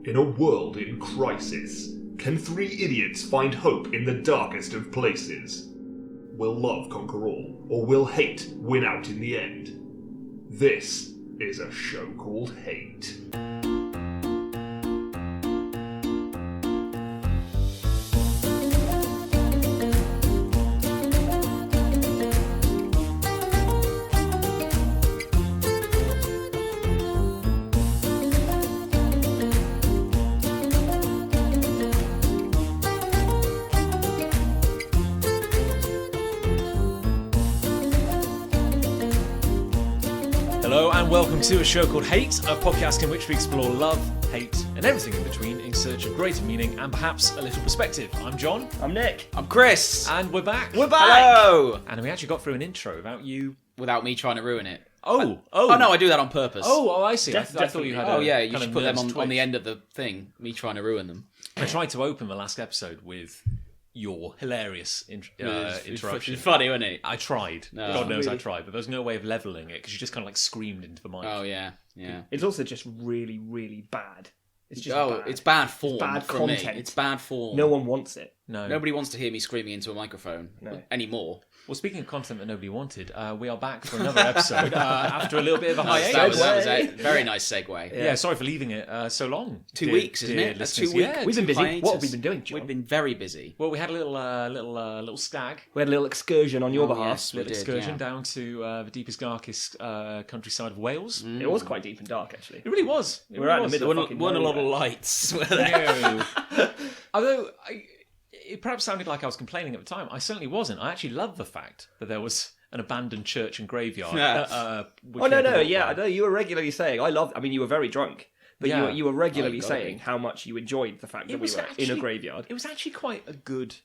In a world in crisis, can three idiots find hope in the darkest of places? Will love conquer all, or will hate win out in the end? This is a show called Hate. Hello and welcome to a show called Hate, a podcast in which we explore love, hate and everything in between in search of greater meaning and perhaps a little perspective. I'm John. I'm Nick. I'm Chris. And we're back. We're back! Hello! And we actually got through an intro without you... Without me trying to ruin it. Oh, no, I do that on purpose. I see. I thought you had Oh, yeah, you kind should of put them nervous on the twitch. end of the thing, me trying to ruin them. I tried to open the last episode with your hilarious interruption. It's funny, wasn't it? I tried. No. God knows I Really? tried, but there was no way of levelling it because you just kind of like screamed into the mic. Oh, yeah. It's also just really, really bad. It's just bad. It's bad form It's bad for content. me. It's bad form. No one wants it. No. Nobody wants to hear me screaming into a microphone anymore. Well, speaking of content that nobody wanted, we are back for another episode after a little bit of a hiatus. That was a very nice segue. Yeah, sorry for leaving it so long. 2 dear- weeks, isn't dear it? That's listeners. 2 weeks. Yeah, We've been busy. hiatus. What have we been doing, John? We've been very busy. well, we had a little stag, We had a little excursion on your Oh, behalf. yes, we little did, excursion yeah. down to the deepest, darkest countryside of Wales. It was quite deep and dark, actually. It really was. It We're really out in was. the middle. Weren't fucking a lot of nowhere. lights. Were there? No. Although it perhaps sounded like I was complaining at the time. I certainly wasn't. I actually loved the fact that there was an abandoned church and graveyard. Yeah. Oh, no, yeah. I know you were regularly saying, you were very drunk. But Yeah. you were regularly Oh, God. saying how much you enjoyed the fact that we was were in a actually- graveyard. It was actually quite a good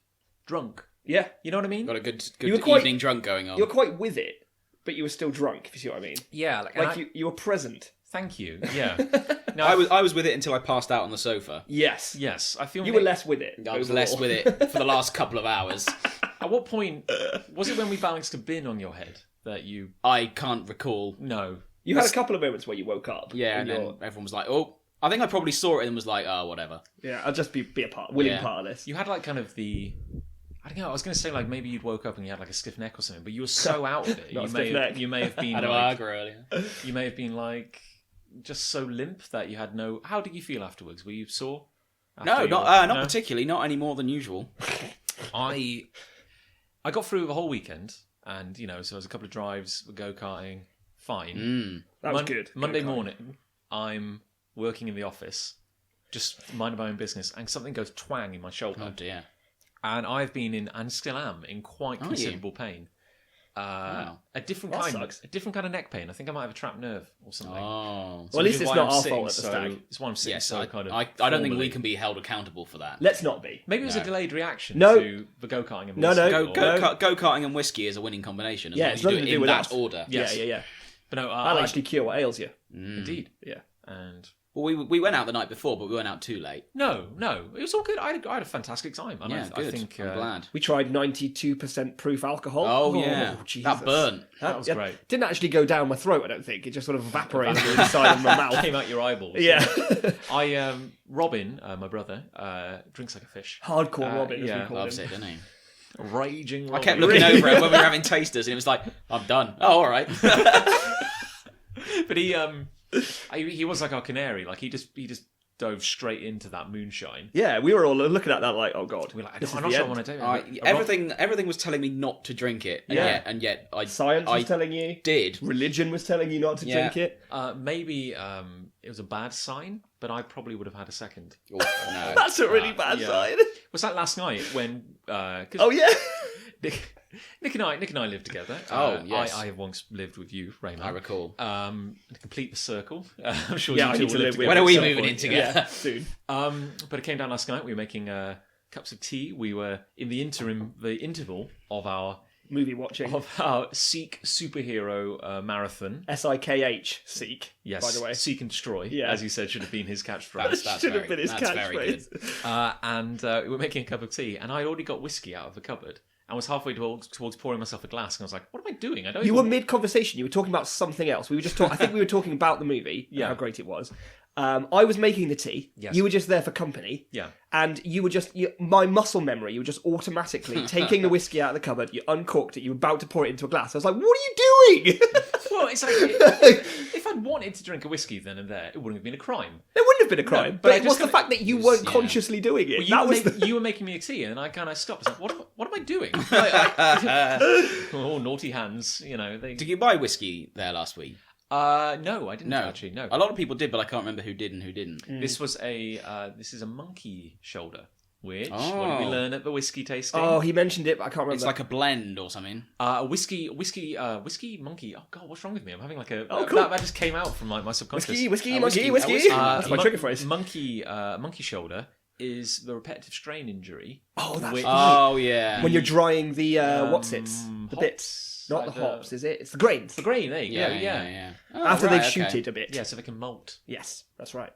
drunk. Yeah. You know what I mean? Got a good You were quite- evening drunk going on. You were quite with it, but you were still drunk, if you see what I mean. Yeah. You were present. Thank you. Yeah. No, I was with it until I passed out on the sofa. Yes. Yes, I feel You were less with it. I was overall. less with it for the last couple of hours. At what point was it when we balanced a bin on your head that you? I can't recall. No. You had a couple of moments where you woke up. Yeah, and then everyone was like, "Oh." I think I probably saw it and was like, "Oh, whatever." Yeah, I'll just be a willing Yeah. part of this. You had like kind of the. I don't know. I was going to say like maybe you'd woke up and you had like a stiff neck or something, but you were so out of it. Not a you stiff may neck. have, you may have been I know like, earlier. you may have been like just so limp that you had no. How did you feel afterwards? Were you sore? No, After not no? particularly. Not any more than usual. I got through the whole weekend, and so there was a couple of drives, go karting, fine. That was good. Monday Go-kart. morning, I'm working in the office, just minding my own business, and something goes twang in my shoulder. Oh dear. And I've been in, and still am, in quite considerable pain. Wow. A different That kind, sucks. a different kind of neck pain. I think I might have a trapped nerve or something. Oh. Well, at least Which is it's why not I'm our sitting fault at the stag. It's why I'm sitting Yes, so kind of. I don't think formally. we can be held accountable for that. Let's not be. Maybe it was a No. delayed reaction No. to the go karting and No, whiskey, no. or- Go karting and whiskey is a winning combination. As Yeah, long it's as you do nothing it to do in with that us. order. Yes. Yeah. But no, That'll actually cure what ails you. indeed, Yeah. and. Well, we went out the night before, but we went out too late. No, it was all good. I had a fantastic time. And Yeah, I good. think I'm glad. We tried 92% proof alcohol. Oh, yeah. Jesus. That burnt. That was great. Didn't actually go down my throat, I don't think. It just sort of evaporated inside of my mouth. Came out your eyeballs. Yeah. Robin, my brother, drinks like a fish. Hardcore Robin, as yeah. we call Loves him. it, doesn't he? Raging. I Robin. kept looking over it when we were having tasters, and it was like, "I'm done." Oh, all right. But he was like our canary. Like he just dove straight into that moonshine. Yeah, we were all looking at that like, oh god. We're like, this I'm is not the sure I end. want to do it. Everything was telling me not to drink it. And yet I Science was I telling you. did. Religion was telling you not to Yeah. drink it. Maybe it was a bad sign, but I probably would have had a second. Oh, no. That's a really bad yeah. sign. Was that last night when? Oh yeah. Nick and I lived together. Oh, yes. I have once lived with you, Raymond. I recall. To complete the circle. I'm sure Yeah, I you need two to will live with live together. When are at we some moving point. in together? Yeah, soon. But it came down last night. We were making cups of tea. We were in the interval of our Movie watching. Seek superhero marathon. SIKH, Seek. Yes, by the way. Seek and destroy, Yeah. as you said, should have been his catchphrase. That's Should have very- been his that's very catchphrase. And we were making a cup of tea, and I'd already got whiskey out of the cupboard. I was halfway towards pouring myself a glass, and I was like, "What am I doing? I don't." You even... were mid-conversation. You were talking about something else. We were just talking. I think we were talking about the movie. Yeah. How great it was. I was making the tea. Yes. You were just there for company. Yeah. And you were just, my muscle memory, you were just automatically taking the whiskey out of the cupboard, you uncorked it, you were about to pour it into a glass. I was like, what are you doing? Well, it's like, if I'd wanted to drink a whiskey then and there, it wouldn't have been a crime. It wouldn't have been a crime, No, but but I it just was the kinda- fact that you weren't consciously doing it. Well, That was you were making me a tea, and then I kind of stopped. I was like, what am I doing? Oh, naughty hands, They... Did you buy whiskey there last week? No, I didn't actually. No, A lot of people did, but I can't remember who did and who didn't. This was this is a monkey shoulder. Which what Oh. did we learn at the whiskey tasting? Oh, he mentioned it, but I can't remember. It's like a blend or something. Whiskey monkey. Oh god, what's wrong with me? I'm having like a. Oh, cool. That just came out from my subconscious. whiskey. whiskey. That's my trigger phrase. Monkey shoulder is the repetitive strain injury. Oh, that's which- Oh, yeah. when you're drying the whatsits, the hops, bits, not the like hops, is it? It's the grains. The grain. There you go. yeah. Oh, After right, they've okay. shooted a bit. Yeah, so they can malt. Yes, that's right.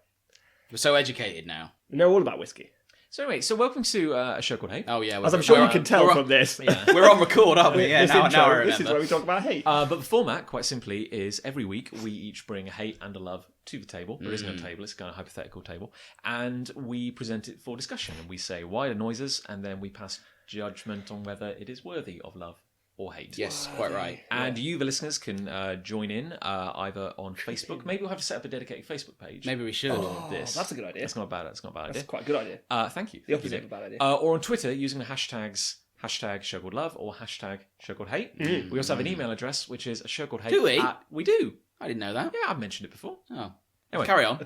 We're so educated now. We know all about whiskey, So anyway, welcome to a show called Hate. Oh, yeah. as I'm sure you we're- can tell we're from this. We're on record, aren't we? Yeah, this now intro, I remember. this is where we talk about hate. But the format, quite simply, is every week we each bring a hate and a love to the table. There isn't a table, it's a kind of hypothetical table. And we present it for discussion. And we say why it annoys us, and then we pass judgment on whether it is worthy of love or hate. Yes, quite right. And you, the listeners, can join in either on Facebook. Maybe we'll have to set up a dedicated Facebook page. Maybe we should. Oh, that's a good idea. That's not bad. That's not a bad That's idea. quite a good idea. Thank you. The opposite of a bad idea. Or on Twitter using the hashtags #Show Called Love or #Show Called Hate. We also have an email address which is a show called hate. Do we? We do. I didn't know that. Yeah, I've mentioned it before. Oh. Anyway, Carry on.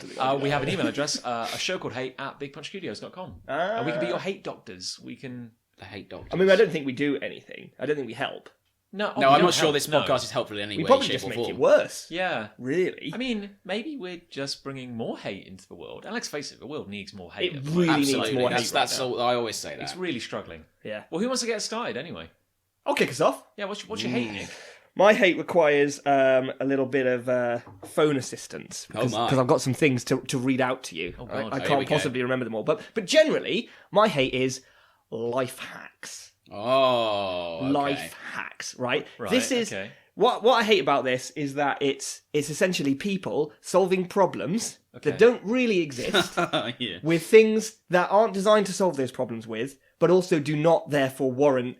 we have an email address, a show called hate @bigpunchstudios.com. And we can be your hate doctors. We can. The hate doctors. I mean, I don't think we do anything. I don't think we help. No, No, we I'm don't not sure help, this no. podcast is helpful in any We way, probably shape, just or make form. it worse. Yeah. Really. I mean, maybe we're just bringing more hate into the world. And let's face it, the world needs more hate. It at the really moment. needs Absolutely. more That's, hate that's right now. all, I always say that. It's really struggling. Yeah. Well, who wants to get started anyway? I'll kick us off. Yeah, what's your hate, Nick? My hate requires a little bit of phone assistance because my. I've got some things to read out to you. God. I Oh, here we can't go. possibly remember them all, but generally, my hate is life hacks. Oh, okay. Life hacks, right? Right, This is okay. what I hate about this is that it's essentially people solving problems Okay. that don't really exist Yeah. with things that aren't designed to solve those problems with, but also do not therefore warrant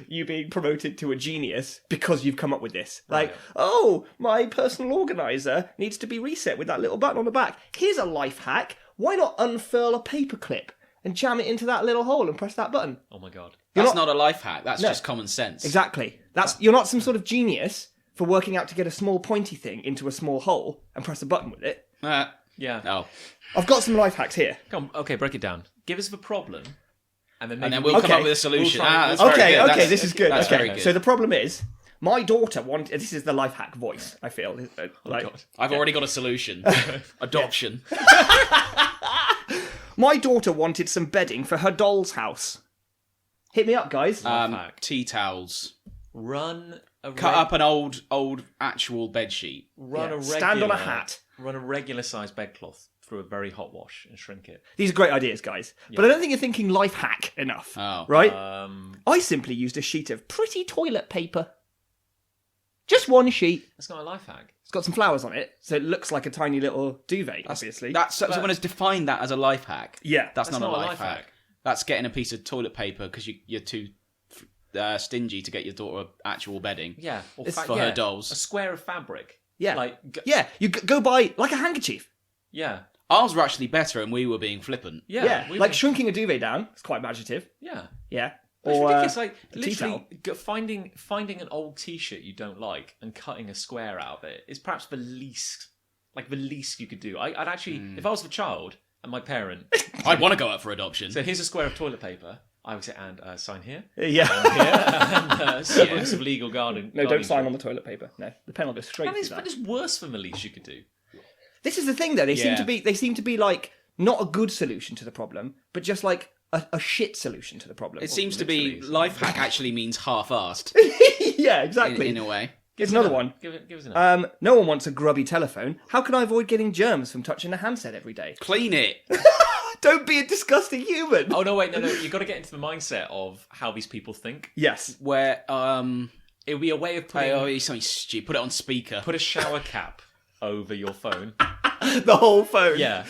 you being promoted to a genius because you've come up with this. Like, oh, my personal organizer needs to be reset with that little button on the back. Here's a life hack. Why not unfurl a paperclip and jam it into that little hole and press that button? Oh my god. That's not a life hack. That's No. just common sense. Exactly. You're not some sort of genius for working out to get a small pointy thing into a small hole and press a button with it. Yeah. Oh. I've got some life hacks here. Come on, okay, break it down. Give us the problem, and then maybe we'll come Okay. up with a solution. We'll try- That's very Okay, good. okay, That's- this is good. That's okay, very good. so the problem is, my daughter wanted. This is the life hack voice. I feel like God. I've already got a solution. Adoption. my daughter wanted some bedding for her doll's house. Hit me up, guys. hack. Tea towels. Run a Cut up an old actual bed sheet. Run Yeah. a regular, Stand on a hat. Run a regular sized bedcloth through a very hot wash and shrink it. These are great ideas, guys. But I don't think you're thinking life hack enough. Oh. Right? Um, I simply used a sheet of pretty toilet paper. Just one sheet. that's not a life hack. It's got some flowers on it, so it looks like a tiny little duvet, obviously. Someone has defined that as a life hack. Yeah. That's not a life hack. That's getting a piece of toilet paper because you're too stingy to get your daughter actual bedding. Yeah, or for her dolls. A square of fabric. Yeah. Like Yeah, you go buy, like a handkerchief. yeah, Ours were actually better, and we were being flippant. yeah, Yeah, we like were- shrinking a duvet down. It's quite imaginative. yeah. Yeah. It's Or ridiculous. Like a tea literally towel. finding an old T-shirt you don't like and cutting a square out of it is perhaps the least you could do. I'd actually, if I was the child and my parent, I'd want to go up for adoption. so here's a square of toilet paper. I would say, and sign here, Yeah. and semblance of legal guarding. No, don't sign on the toilet paper. No, the pen will go straight And through it's, that. but it's worse than the least you could do. This is the thing, though. They Yeah. seem to be like not a good solution to the problem, but just like a shit solution to the problem. It seems to be literally. life hack actually means half-assed yeah, exactly. in a way. Here's another one. Give us another. No one wants a grubby telephone. How can I avoid getting germs from touching a handset every day? Clean it. Don't be a disgusting human. Oh no! Wait, no! You've got to get into the mindset of how these people think. Yes. Where It would be a way of putting something stupid. Put it on speaker. put a shower cap over your phone The whole phone. Yeah.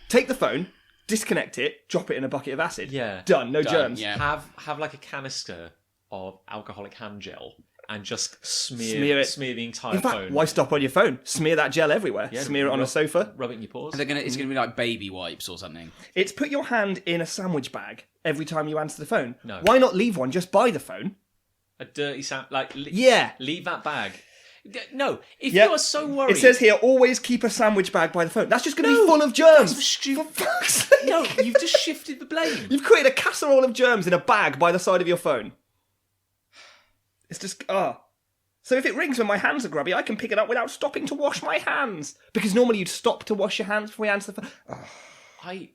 Take the phone, disconnect it, drop it in a bucket of acid. Yeah. Done. No Done, germs. yeah. Have like a canister of alcoholic hand gel and just Smear it. smear the entire In fact, phone. why stop on your phone? Smear that gel everywhere. Yeah, Smear it on a sofa. Rub it in your paws. It's gonna be like baby wipes or something. It's put your hand in a sandwich bag every time you answer the phone. No. Why not leave one just by the phone? A dirty Yeah. Leave that bag. No, if Yeah. you are so worried. It says here, always keep a sandwich bag by the phone. That's just going to be full of germs. That's stupid. For fuck's sake. No, you've just shifted the blame. You've created a casserole of germs in a bag by the side of your phone. It's just, So if it rings when my hands are grubby, I can pick it up without stopping to wash my hands. Because normally you'd stop to wash your hands before you answer the phone.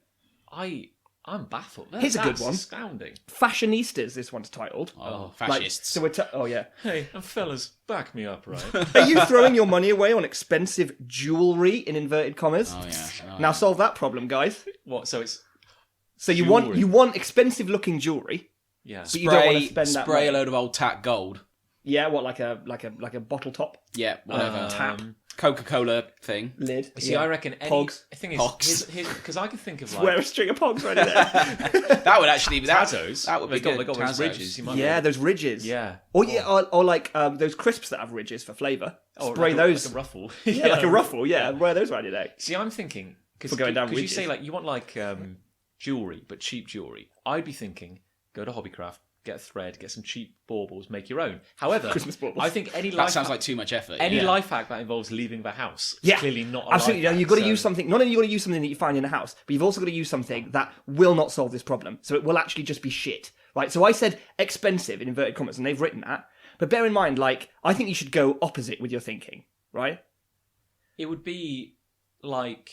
I'm baffled. Here's a good one. Astounding. Fashionistas, this one's titled. Oh, Like, fascists. so we're yeah. Hey, and fellas, back me up, right? Are you throwing your money away on expensive jewellery, in inverted commas? Oh yeah. Oh, Now solve that problem, guys. What? So it's So you Jewellery. want expensive looking jewellery, yeah. but you don't want to spend that spray money. a load of old tack gold. Yeah, what like a bottle top Yeah, whatever. tap Coca-Cola thing. lid. See, yeah. I reckon any Pogs. thing is Pogs. because I can think of like Wear a string of pogs right in there. That would actually be Tazzos. That would be They've good. got those Tazzos. ridges. You might Yeah, be, those ridges. yeah. Or or like those crisps that have ridges for flavour. Or Spray like those. like a ruffle. Yeah, like a ruffle. Yeah, wear those around your neck. See, I'm thinking because For going down you ridges. say like you want like jewelry, but cheap jewelry. I'd be thinking go to Hobbycraft, get a thread, get some cheap baubles, make your own. However, Christmas baubles. I think any That life sounds like too much effort. any yeah. life hack that involves leaving the house. Is Yeah, clearly not a absolutely. life hack, You've got to so- use something. Not only you got to use something that you find in a house, but you've also got to use something that will not solve this problem. So it will actually just be shit. Right. So I said expensive in inverted commas, and they've written that. But bear in mind, like I think you should go opposite with your thinking. Right. It would be like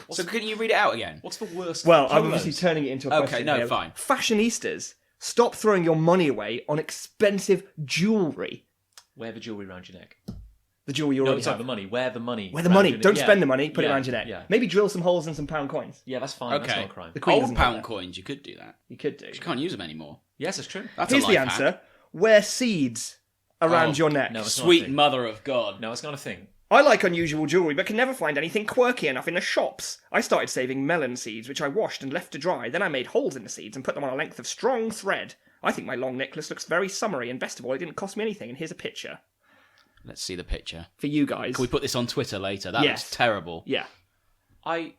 So can you read it out again? what's the worst? Well, I'm polos? obviously turning it into a Okay, question. no, here. fine. Fashionistas, stop throwing your money away on expensive jewellery. Wear the jewelry around your neck. The jewelry you No, already it's not have. the money. Wear the money. Wear the around money. your neck. Don't Yeah. spend the money. Put it Yeah, around your neck. Yeah, Maybe drill some holes in some pound coins. yeah, that's fine. That's Okay. not a crime. The Queen Old doesn't do pound that. coins, you could do that. You could do. You can't use them anymore. Yes, it's true. That's Here's a the life answer. hack. Wear seeds around Oh, your neck. no, it's not a Sweet thing. mother of God. No, it's not a thing. I like unusual jewellery, but can never find anything quirky enough in the shops. I started saving melon seeds, which I washed and left to dry. Then I made holes in the seeds and put them on a length of strong thread. I think my long necklace looks very summery, and best of all, it didn't cost me anything. And here's a picture Let's see the picture. for you guys. Can we put this on Twitter later? That Yes. looks terrible. Yeah. I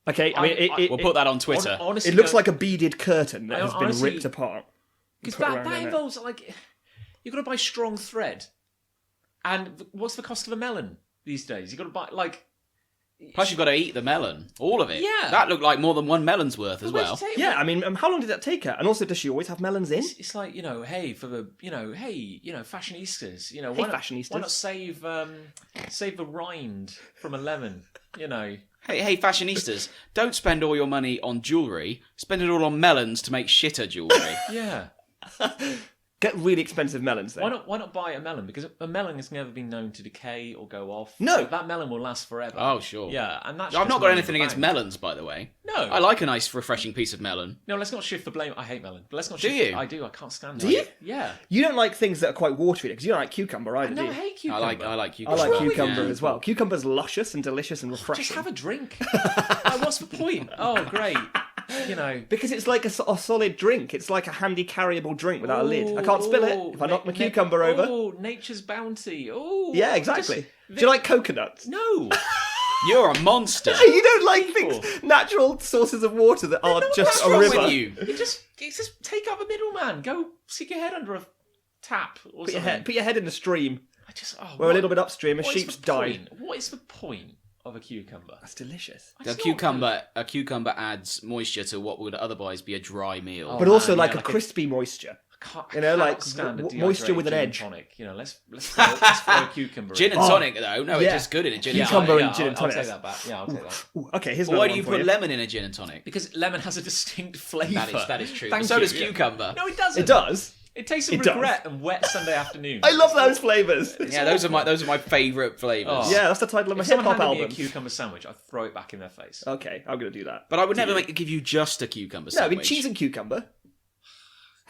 Okay. I mean, We'll put that on Twitter. honestly it looks like a beaded curtain that I has been honestly- ripped apart. because put that around your neck. involves like you've got to buy strong thread, and what's the cost of a melon these days? You've got to buy like Plus, you've got to eat the melon, all of it. Yeah. That looked like more than one melon's worth as where'd well. you take it? Yeah, I mean, how long did that take her? And also, does she always have melons in? It's like hey, for the fashionistas, Hey, why not, fashionistas. why not save the rind from a lemon? Hey, fashionistas, don't spend all your money on jewellery. Spend it all on melons to make shitter jewellery. Yeah. Get really expensive melons then. Why not buy a melon? Because a melon has never been known to decay or go off. No. So that melon will last forever. Oh, sure. Yeah, and that's I've just not got money in anything the against bank. melons, by the way. No. I like a nice, refreshing piece of melon. No, let's not shift the blame. I hate melon. But let's not Do shift you? I do. I can't stand Do it. you? Yeah. You don't like things that are quite watery because you don't like cucumber either, No, do I you? hate I cucumber. like I cucumber. like wrong with cucumber you? as well. Cucumber's luscious and delicious and refreshing. Just have a drink. Like, what's the point? Oh, great. Because it's like a solid drink. It's like a handy carryable drink without a lid. I can't spill it if I knock my cucumber over. Oh, nature's bounty. Oh, Yeah, exactly. Do you like coconuts? No. You're a monster. You don't like People. things, natural sources of water that are just What's a wrong river. with you? It's just take up a middleman. Go stick your head under a tap or Put something. your head in the stream. We're what- a little bit upstream. A what is sheep's the died. point? What is the point of a cucumber? That's delicious. It's A not cucumber adds moisture to what would otherwise be a dry meal. But also man, like yeah, a like a- crispy moisture. I You know, cannot like stand a moisture with an dehydrated edge. gin and Tonic. Let's throw a cucumber. Gin in. and tonic, though. No, yeah. it's just good in a gin and Cucumber tonic. and gin and I'll tonic. take that back. Yeah, I'll take that. Ooh, okay, here's But another why one do you for put lemon in a gin and tonic? Because lemon has a distinct flavour. That is true. Thank so you, does yeah. cucumber. No, it doesn't. It does. It tastes of It does. regret and wet Sunday afternoon. I love those flavours. Yeah, those are my favourite flavours. Oh. Yeah, that's the title of my If hip someone hop handed me album. a cucumber sandwich, I'd throw it back in their face. Okay, I'm gonna do that. But I would never give you just a cucumber No, I sandwich. mean cheese and cucumber.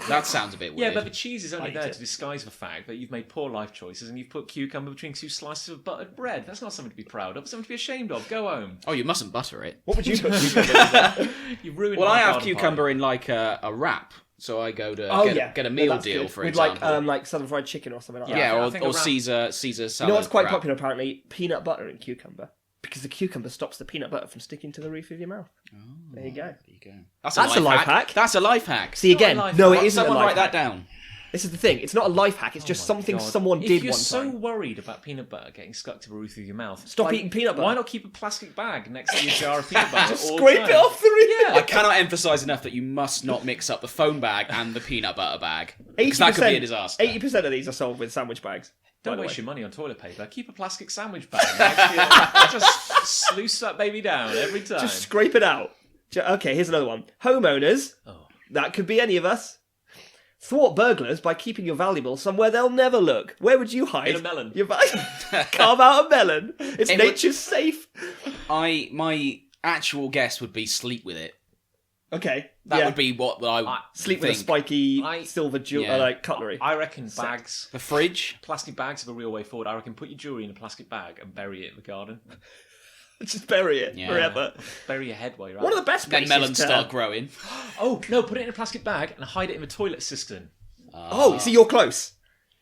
That sounds a bit Yeah, weird. but the cheese is only I there hate to it. disguise the fact that you've made poor life choices and you've put cucumber between 2 slices of buttered bread. That's not something to be proud of. It's something to be ashamed of. Go home. Oh, you mustn't butter it. What would you put cucumber in? You've ruined Well, my I have garden cucumber party. in like a wrap, so I go to Oh, get a No, meal that's deal, good. for With example. like southern fried chicken or something like that. yeah, I think or a wrap- Caesar salad. You know what's quite wrap. popular apparently? Peanut butter and cucumber. Because the cucumber stops the peanut butter from sticking to the roof of your mouth. There you go. There you go. That's a life hack. That's a life hack. See again, Not a life no, hack. it isn't a Someone life write hack. that down. This is the thing. It's not a life hack. It's just my something God. someone If did you're one so time. worried about peanut butter getting stuck to the roof of your mouth, Stop eating peanut butter. Why not keep a plastic bag next to your jar of peanut butter? Just all scrape the it time? off the roof. Yeah. I cannot emphasise enough that you must not mix up the foam bag and the peanut butter bag. Because that could be a disaster. 80% of these are sold with sandwich bags. by Don't the waste way. your money on toilet paper. Keep a plastic sandwich bag. Next to you. Just sluice that baby down every time. Just scrape it out. Okay, here's another one. Homeowners, Oh. that could be any of us, thwart burglars by keeping your valuables somewhere they'll never look. Where would you hide? In a melon. Carve out a melon. It's It would- nature's safe. My actual guess would be sleep with it. Okay. That yeah. would be what I Sleep think. with a spiky I- silver Yeah. like cutlery. I reckon bags, The fridge. plastic bags are the real way forward. I reckon put your jewellery in a plastic bag and bury it in the garden. Just bury it Yeah. forever. Bury your head while you're One at of the best Then places melons to... start growing. Oh, no, put it in a plastic bag and hide it in the toilet cistern. Oh, so you're close.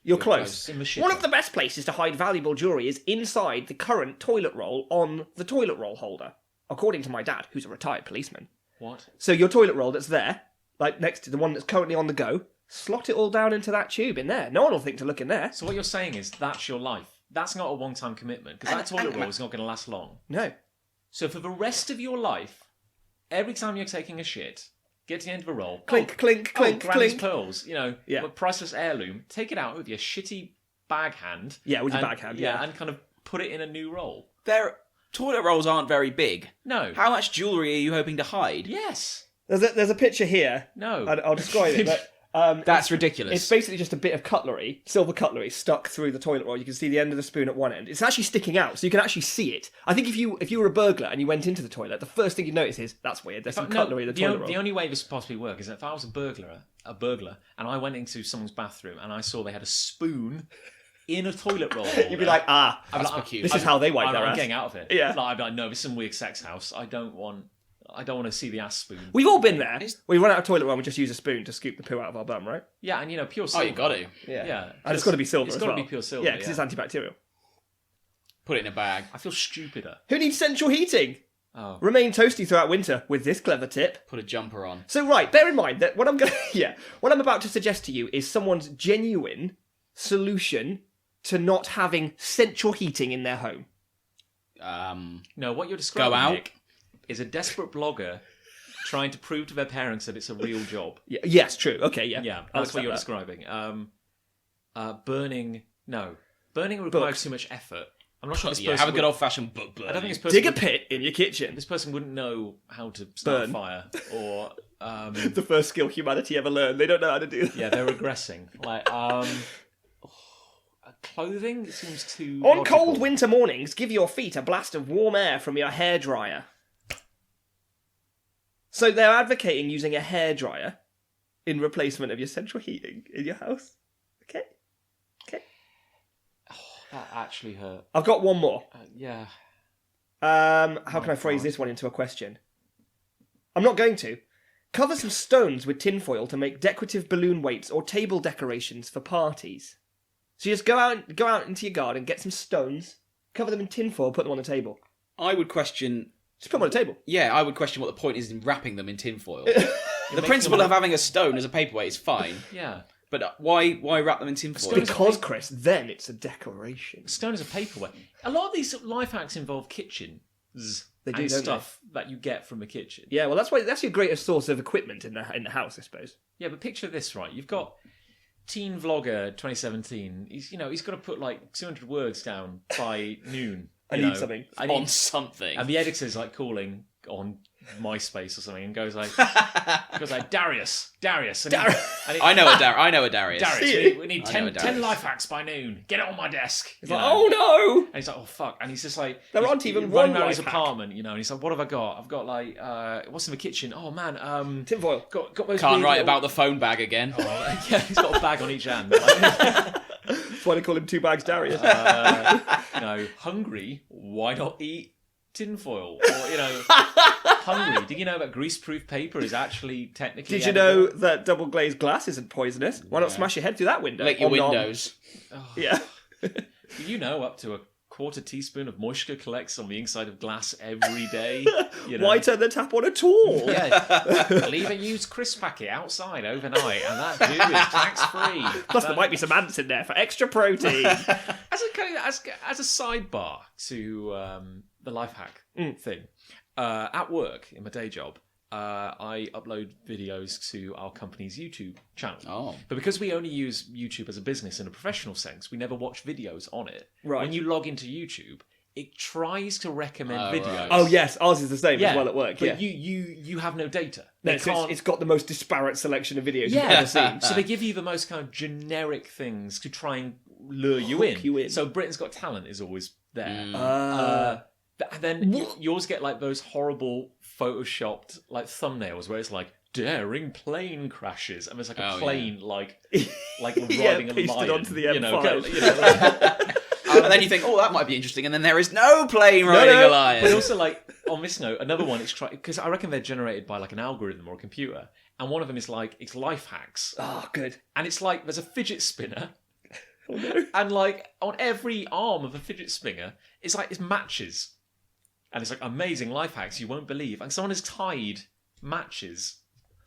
You're close. In the shitter. One of the best places to hide valuable jewellery is inside the current toilet roll on the toilet roll holder, according to my dad, who's a retired policeman. What? So your toilet roll that's there, like next to the one that's currently on the go, slot it all down into that tube in there. No one will think to look in there. So what you're saying is that's your life. That's not a one-time commitment because that toilet roll is not going to last long. No. So for the rest of your life, every time you're taking a shit, get to the end of a roll. Clink, clink, clink, Granny's clink. pearls, Yeah. a priceless heirloom. Take it out with your shitty bag hand. Yeah, with your and- bag hand, yeah. and kind of put it in a new roll. Their toilet rolls aren't very big. No. How much jewellery are you hoping to hide? Yes. There's a picture here. No. I'll describe it. But, That's ridiculous. it's basically just a bit of cutlery, silver cutlery, stuck through the toilet roll. You can see the end of the spoon at one end. It's actually sticking out, so you can actually see it. I think if you were a burglar and you went into the toilet, the first thing you'd notice is, that's weird, there's some cutlery in the toilet roll. The only way this could possibly work is if I was a burglar, and I went into someone's bathroom and I saw they had a spoon in a toilet roll. You'd be like, I'm That's like, peculiar. this is how they wipe I'm their ass. getting out of it. Yeah. Like, I'd be like, no, this is some weird sex house. I don't want to see the ass spoon. We've all been there. We run out of toilet roll and we just use a spoon to scoop the poo out of our bum, right? Yeah, and pure Oh, silver. you got to. Yeah. And it's got to be silver It's as got to well. be pure silver. Yeah, because it's antibacterial. Put it in a bag. I feel stupider. Who needs central heating? Oh. Remain toasty throughout winter with this clever tip. Put a jumper on. So right, bear in mind that what I'm about to suggest to you is someone's genuine solution to not having central heating in their home. No, what you're describing, out. Nick, is a desperate blogger trying to prove to their parents that it's a real job. Yeah, yes, true. Okay, yeah. Yeah, I'll that's what you're accept describing. Burning requires too much effort. I'm not sure this person Have a good would- old fashioned book burn. I don't think this that. person Dig a would- pit in your kitchen. this person wouldn't know how to start Burn. a fire or The first skill humanity ever learned. They don't know how to do that. yeah, they're regressing. Like clothing seems too On logical. cold winter mornings, give your feet a blast of warm air from your hairdryer. So they're advocating using a hairdryer in replacement of your central heating in your house. Okay. That actually hurt. I've got one more. Yeah. How can I phrase this one into a question? I'm not going to. Cover some stones with tinfoil to make decorative balloon weights or table decorations for parties. So you just go out into your garden, get some stones, cover them in tinfoil, put them on the table. I would question. Just put them on the table. Yeah, I would question what the point is in wrapping them in tinfoil. You're The making principle them- of having a stone as a paperweight is fine, Yeah. but why wrap them in tinfoil? Stone's Because, Chris, then it's a decoration. Stone is a paperweight. A lot of these life hacks involve kitchens They do, and don't stuff that you get from a kitchen. Yeah, well, that's your greatest source of equipment in the house, I suppose. Yeah, but picture this, right? You've got Teen Vlogger 2017. He's got to put like 200 words down by noon. I you need know. something. I on need, something. and the editor's like calling, on MySpace or something and goes like Darius, and I know a Darius. Darius, we need I know 10 a Darius. life hacks by noon. Get it on my desk. It's like, oh no! And he's like, oh fuck, and he's just like, There he's aren't even running one around his life hack. apartment, and he's like, what have I got? I've got like, what's in the kitchen? Oh man, Tinfoil. got those. Can't weird write little- about the phone bag again. Yeah, he's got a bag on each hand. That's why they call him 2 bags Darius. Hungry? Why not eat tinfoil? Or hungry. Did you know that greaseproof paper is actually technically? Did you know that double glazed glass isn't poisonous? Why not smash your head through that window? Lick your Om nom. windows. Yeah. Up to a quarter teaspoon of moisture collects on the inside of glass every day? Why turn the tap on at all? Yeah, leave a used crisp packet outside overnight, and that dude is tax-free. Plus, there might be some ants in there for extra protein. As a sidebar to the life hack thing, at work in my day job, I upload videos to our company's YouTube channel. Oh. But because we only use YouTube as a business in a professional sense, we never watch videos on it. Right. When you log into YouTube, it tries to recommend videos. right. Oh yes, ours is the same as well at work. But Yeah, you have no data. No, They so can't. it's got the most disparate selection of videos you've Yeah, ever seen. so they give you the most kind of generic things to try and lure you in. Hook you in. So Britain's Got Talent is always there. And then you always get like those horrible photoshopped like thumbnails where it's like daring plane crashes, and there's like a plane like riding a pasted lion onto the you know, M5. And then you think, oh, that might be interesting, and then there is no plane riding a lion. But also, like, on this note, another one is because I reckon they're generated by like an algorithm or a computer, and one of them is like it's life hacks, Oh, good. and it's like there's a fidget spinner, and like on every arm of a fidget spinner, it's matches, and it's like amazing life hacks you won't believe, and someone has tied matches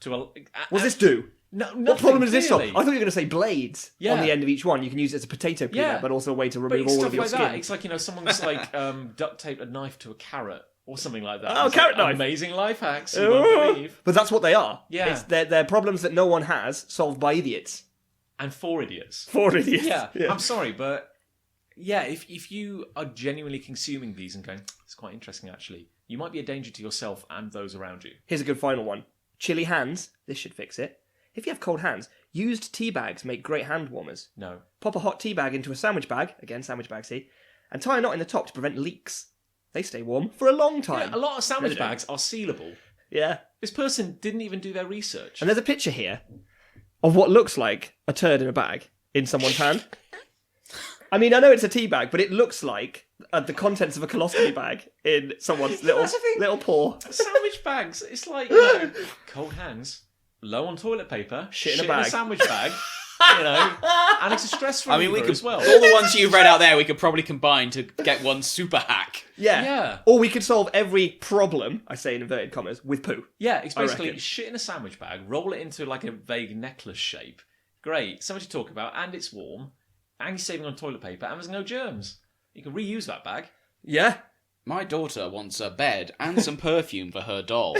to a. What's this do? No, What problem does this solve? I clearly. thought you were going to say blades Yeah. on the end of each one. You can use it as a potato peeler, Yeah. but also a way to But remove it's all stuff of your like skin. that. It's like someone's like duct taped a knife to a carrot or something like that. Oh, It's carrot like, knife. Amazing life hacks. You won't believe. But that's what they are. Yeah. They're problems that no one has solved by idiots. And for idiots. For idiots. Yeah, I'm sorry, but yeah, if you are genuinely consuming these and going, it's quite interesting actually, you might be a danger to yourself and those around you. Here's a good final one. Chilly hands. This should fix it. If you have cold hands, used tea bags make great hand warmers. No. Pop a hot tea bag into a sandwich bag, again sandwich bag, see, and tie a knot in the top to prevent leaks. They stay warm for a long time. Yeah, a lot of sandwich No, they don't. bags are sealable. Yeah. This person didn't even do their research. And there's a picture here of what looks like a turd in a bag in someone's hand. I mean, I know it's a tea bag, but it looks like the contents of a colostomy bag in someone's that's the thing. little paw. Sandwich bags, it's like, cold hands, low on toilet paper, Shit in a bag. sandwich bag, and it's a stress I reliever mean, we could as well. all the ones you've read out there, we could probably combine to get one super hack. Yeah. Yeah. Or we could solve every problem, I say in inverted commas, with poo. Yeah, it's basically reckon. shit in a sandwich bag, roll it into like a vague necklace shape. Great, something to talk about, and it's warm, and you're saving on toilet paper, and there's no germs. You can reuse that bag. Yeah. My daughter wants a bed and some perfume for her doll.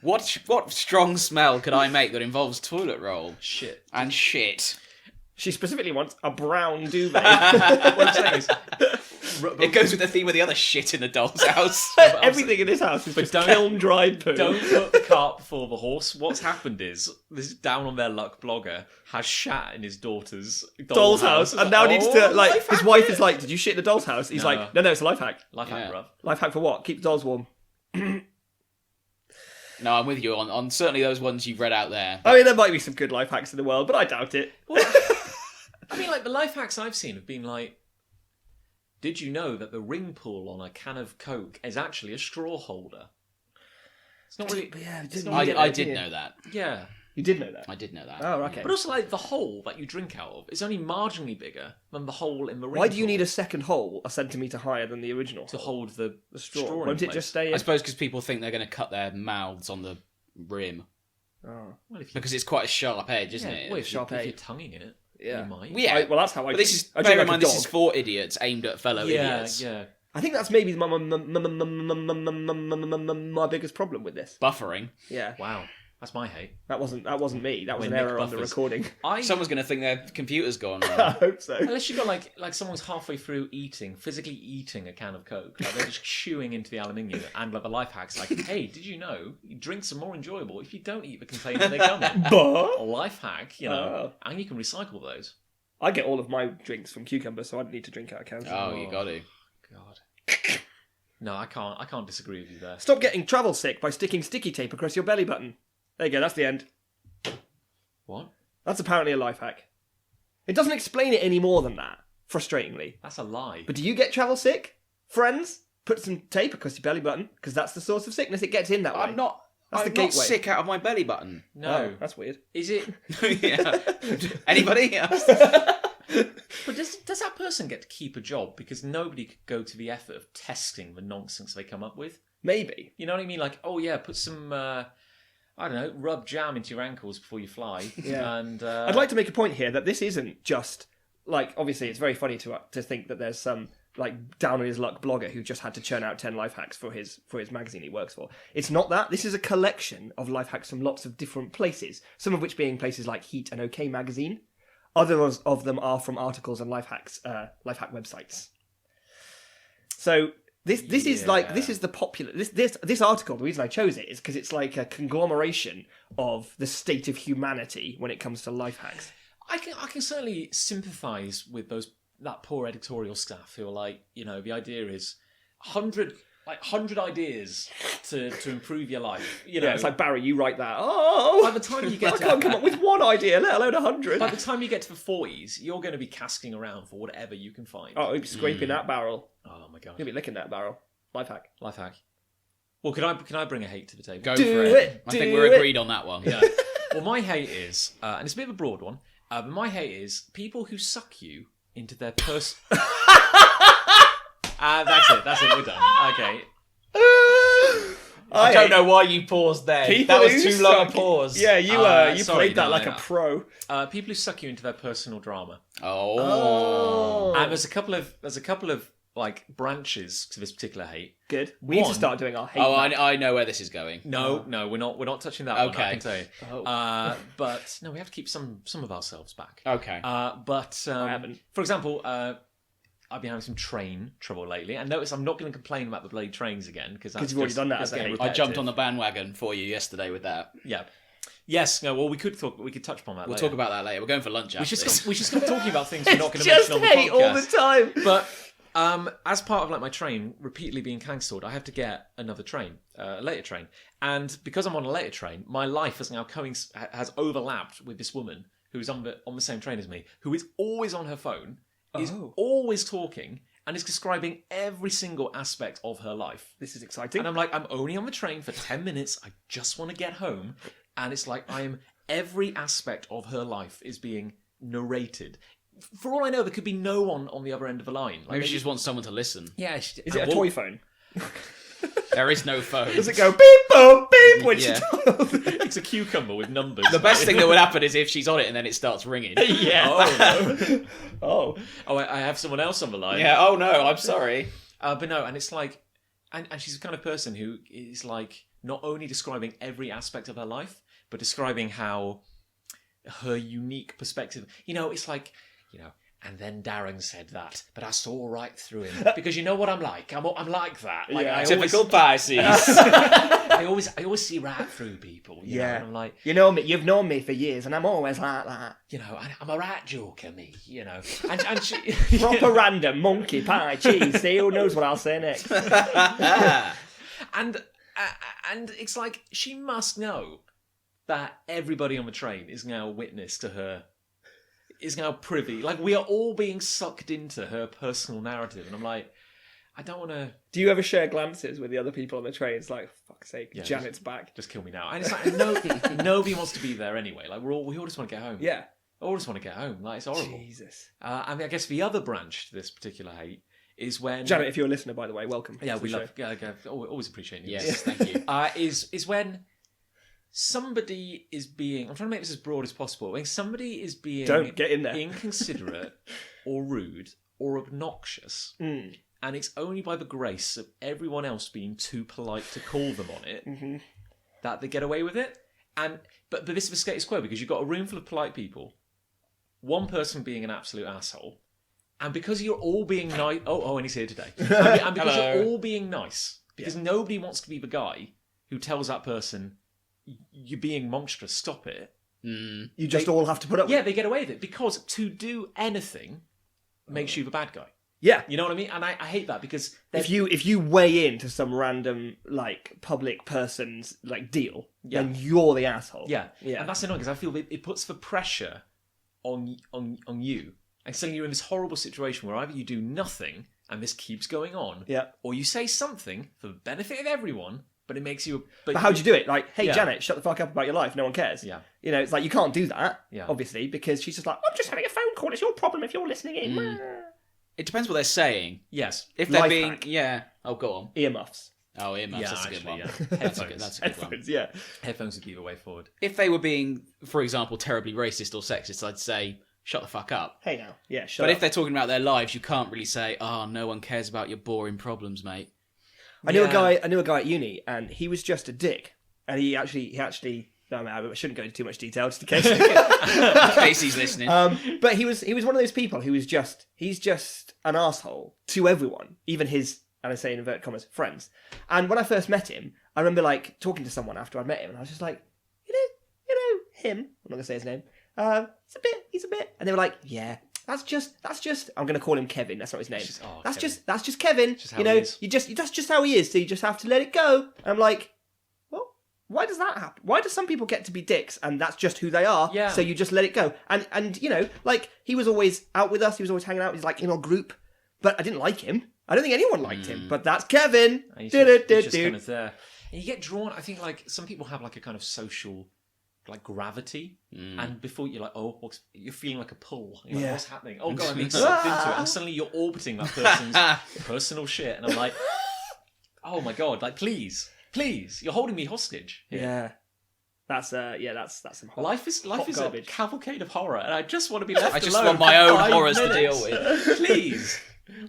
What strong smell could I make that involves toilet roll Shit. and shit? She specifically wants a brown duvet. What I'm saying is, It goes with the theme of the other shit in the doll's house. Everything in this house is just don't- kiln-dried poo. don't put the cart before the horse. What's happened is this down on their luck blogger has shat in his daughter's Doll's house, and now needs to, like, life his hack wife it. is like, did you shit in the doll's house? He's No. like, no, it's a life hack. Life hack, Yeah. bruv. Life hack for what? Keep the dolls warm. No, I'm with you on certainly those ones you've read out there. I mean, there might be some good life hacks in the world, but I doubt it. I mean, like, the life hacks I've seen have been like, did you know that the ring pull on a can of Coke is actually a straw holder? It's not really... Yeah, it's didn't not you really- I did know that. Yeah. You did know that. I did know that. Oh, okay. But also, like, the hole that you drink out of is only marginally bigger than the hole in the ring Why do you pull need a second hole a centimetre higher than the original? to hold the straw? straw in Won't it place? just stay I in? suppose because people think they're going to cut their mouths on the rim. Oh. Well, if you, Because it's quite a sharp edge, isn't yeah, it? well, if, Sharp if edge. you're tonguing it, Yeah. you might. Yeah, Well, that's how I but this is, I bear drink in like mind, a this is dog. for idiots aimed at fellow Yeah, idiots. yeah. I think that's maybe my biggest problem with this. Buffering. Yeah. Wow. That's my hate. That wasn't me. That was When an Nick error on the buffers. recording. Someone's going to think their computer's gone I wrong. hope so. Unless you've got like someone's halfway through physically eating a can of Coke. Like they're just chewing into the aluminium, and like the life hack's like, hey, did you know drinks are more enjoyable if you don't eat the container they come in? But A life hack, and you can recycle those. I get all of my drinks from Cucumber, so I don't need to drink out of cans. Oh, you got to. God. No, I can't disagree with you there. Stop getting travel sick by sticking sticky tape across your belly button. There you go, that's the end. What? That's apparently a life hack. It doesn't explain it any more than that, frustratingly. That's a lie. But do you get travel sick? Friends? Put some tape across your belly button, because that's the source of sickness. It gets in that way. I'm not That's the not gateway. sick out of my belly button. No. Oh, that's weird. Is it? Yeah. Anybody? But does that person get to keep a job because nobody could go to the effort of testing the nonsense they come up with? Maybe. You know what I mean? Like, oh yeah, put some, I don't know, rub jam into your ankles before you fly. Yeah. And I'd like to make a point here that this isn't just, like, obviously it's very funny to think that there's some, like, down on his luck blogger who just had to churn out 10 life hacks for his magazine he works for. It's not that. This is a collection of life hacks from lots of different places, some of which being places like Heat and OK Magazine. Others of them are from articles and life hack websites. So this is like, this is the popular, this article, the reason I chose it is because it's like a conglomeration of the state of humanity when it comes to life hacks. I can certainly sympathise with that poor editorial staff who are like, the idea is 100 ideas to improve your life. Yeah, it's like, Barry, you write that. Oh, by the time you get I can't come up with one idea, let alone 100. by the time you get to the 40s, you're going to be casting around for whatever you can find. Oh, you'll be scraping that barrel. Oh my god. You'll be licking that barrel. Life hack. Life hack. Well, can I bring a hate to the table? Go Do for it, I think do we're it. agreed on that one. Yeah. Well, my hate is, and it's a bit of a broad one, but my hate is people who suck you into their that's it, we're done. Okay. I don't know why you paused there. People That was who too long a suck- pause. Yeah, you sorry, played that no, like no. a pro. People who suck you into their personal drama. Oh. And there's a couple of like branches to this particular hate. Good. We need to One- start doing our hate. Oh, map. I know where this is going. No, we're not touching that one, Okay. I can tell you. Oh. But no, we have to keep some of ourselves back. Okay. But I haven't. for example, I've been having some train trouble lately, and notice I'm not going to complain about the bloody trains again because you've already done that as a hate. I jumped on the bandwagon for you yesterday with that. Yeah. Yes. No. Well, we could touch upon that. We'll later. talk about that later. We're going for lunch We after should this. we should stop talking about things we're not going to Just mention on the hate podcast. all the time. But as part of like my train repeatedly being cancelled, I have to get another train, a later train, and because I'm on a later train, my life has now has overlapped with this woman who is on the same train as me, who is always on her phone, is always talking, and is describing every single aspect of her life. This is exciting. And I'm like, I'm only on the train for 10 minutes. I just want to get home. And it's like every aspect of her life is being narrated. For all I know, there could be no one on the other end of the line. Like, Maybe she just wants someone to listen. Yeah. Is it a toy phone? There is no phone. Does it go beep boop beep when Yeah. she talks? It's a cucumber with numbers. The best thing that would happen is if she's on it and then it starts ringing. Yeah. Oh, Oh. I have someone else on the line. Yeah, oh no, I'm sorry. But no, and it's like, and she's the kind of person who is like not only describing every aspect of her life, but describing how her unique perspective. It's like, and then Darren said that, but I saw right through him because you know what I'm like. I'm like that. Like, Yeah. I Typical Pisces. I always see right through people. You know? Yeah. And I'm like, You know me. You've known me for years, and I'm always like that. I'm a rat joker, me. And she, Proper random monkey pie cheese. See who knows what I'll say next. and it's like she must know that everybody on the train is now witness to her, is now privy. Like, we are all being sucked into her personal narrative, and I'm like, I don't want to. Do you ever share glances with the other people on the train? It's like, fuck's sake, Yeah, Janet's back. Just kill me now. And it's like nobody wants to be there anyway. Like, we all just want to get home. Yeah. all just want to get home. Like, it's horrible. Jesus. I mean, I guess the other branch to this particular hate is when Janet, if you're a listener, by the way, welcome. yeah, to we the love show. always appreciate you. Yes, thank you. Is when somebody is being, I'm trying to make this as broad as possible, when somebody is being Don't get in there. inconsiderate or rude or obnoxious, Mm. and it's only by the grace of everyone else being too polite to call them on it Mm-hmm. that they get away with it. But this is the status quo because you've got a room full of polite people, one person being an absolute asshole, and because you're all being nice. And he's here today. And because Hello. you're all being nice, because nobody wants to be the guy who tells that person, "You're being monstrous. Stop it." You just all have to put up with Yeah, it. they get away with it because to do anything makes you the bad guy. Yeah. You know what I mean? And I hate that because If you weigh into some random like public person's like deal, then you're the asshole. yeah, Yeah. and that's annoying because I feel it puts the pressure on you, and suddenly you're in this horrible situation where either you do nothing and this keeps going on, Yeah. or you say something for the benefit of everyone, but it makes you. But how'd you do it? Like, hey, Yeah. Janet, shut the fuck up about your life. No one cares. Yeah. You know, it's like you can't do that, Yeah. obviously, because she's just like, I'm just having a phone call. It's your problem if you're listening in. It depends what they're saying. Yes. If they're Life being... hack. Yeah. Oh, go on. Earmuffs. Oh, earmuffs. Yeah, That's a good actually, one. yeah. That's a Headphones. good, that's a good one. Headphones, yeah. Headphones would be the way forward. If they were being, for example, terribly racist or sexist, I'd say, shut the fuck up. Hey now. Yeah, shut But up. if they're talking about their lives, you can't really say, "Oh, no one cares about your boring problems, mate." I knew a guy at uni, and he was just a dick. And he actually. No, I shouldn't go into too much detail, just in case. Casey's listening. But he was one of those people who was he's just an asshole to everyone, even his, and I say in inverted commas, friends. And when I first met him, I remember like talking to someone after I'd met him, and I was just like, you know him. I'm not gonna say his name. He's a bit, and they were like, yeah. That's just. I'm going to call him Kevin. That's not his name. That's just Kevin. Just how you know, he is. that's just how he is. So you just have to let it go. And I'm like, well, why does that happen? Why do some people get to be dicks and that's just who they are? Yeah. So you just let it go. And you know, like he was always out with us. He was always hanging out. He's like in our group, but I didn't like him. I don't think anyone liked him. But that's Kevin. And he's just kind of there. And you get drawn. I think like some people have like a kind of social like gravity, and before you're like, you're feeling like a pull. You're like, what's happening? Oh god, I'm being sucked into it, and suddenly you're orbiting that person's personal shit, and I'm like, oh my god, like please, you're holding me hostage here. Yeah. That's some hot, Life is garbage. a cavalcade of horror, and I just want to be left I just alone want my for own 5 horrors to minutes. deal with. Please,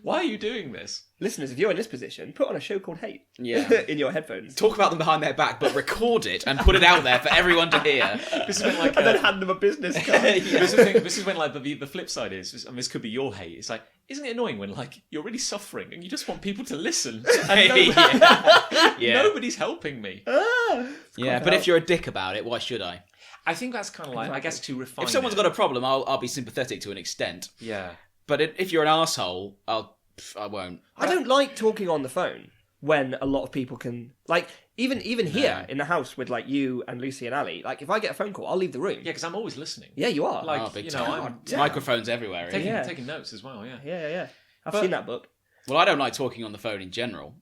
why are you doing this? Listeners, if you're in this position, put on a show called Hate. Yeah. in your headphones. Talk about them behind their back, but record it and put it out there for everyone to hear. This is when like And then hand them a business card. this is when like the flip side is, and this could be your hate. It's like, isn't it annoying when like you're really suffering and you just want people to listen, and Yeah. nobody's helping me. Yeah, but if you're a dick about it, why should I? I think that's kind of like, I guess, to refine. If someone's it. got a problem, I'll be sympathetic to an extent. yeah, But if you're an arsehole, I won't. I don't like talking on the phone when a lot of people can, like, even here in the house with like you and Lucy and Ali. Like, if I get a phone call, I'll leave the room. yeah, because I'm always listening. Yeah, you are. Like, Oh, big you know, time. I'm damn. Microphones everywhere. taking, Yeah. taking notes as well. Yeah, Yeah. I've But- seen that book. Well, I don't like talking on the phone in general.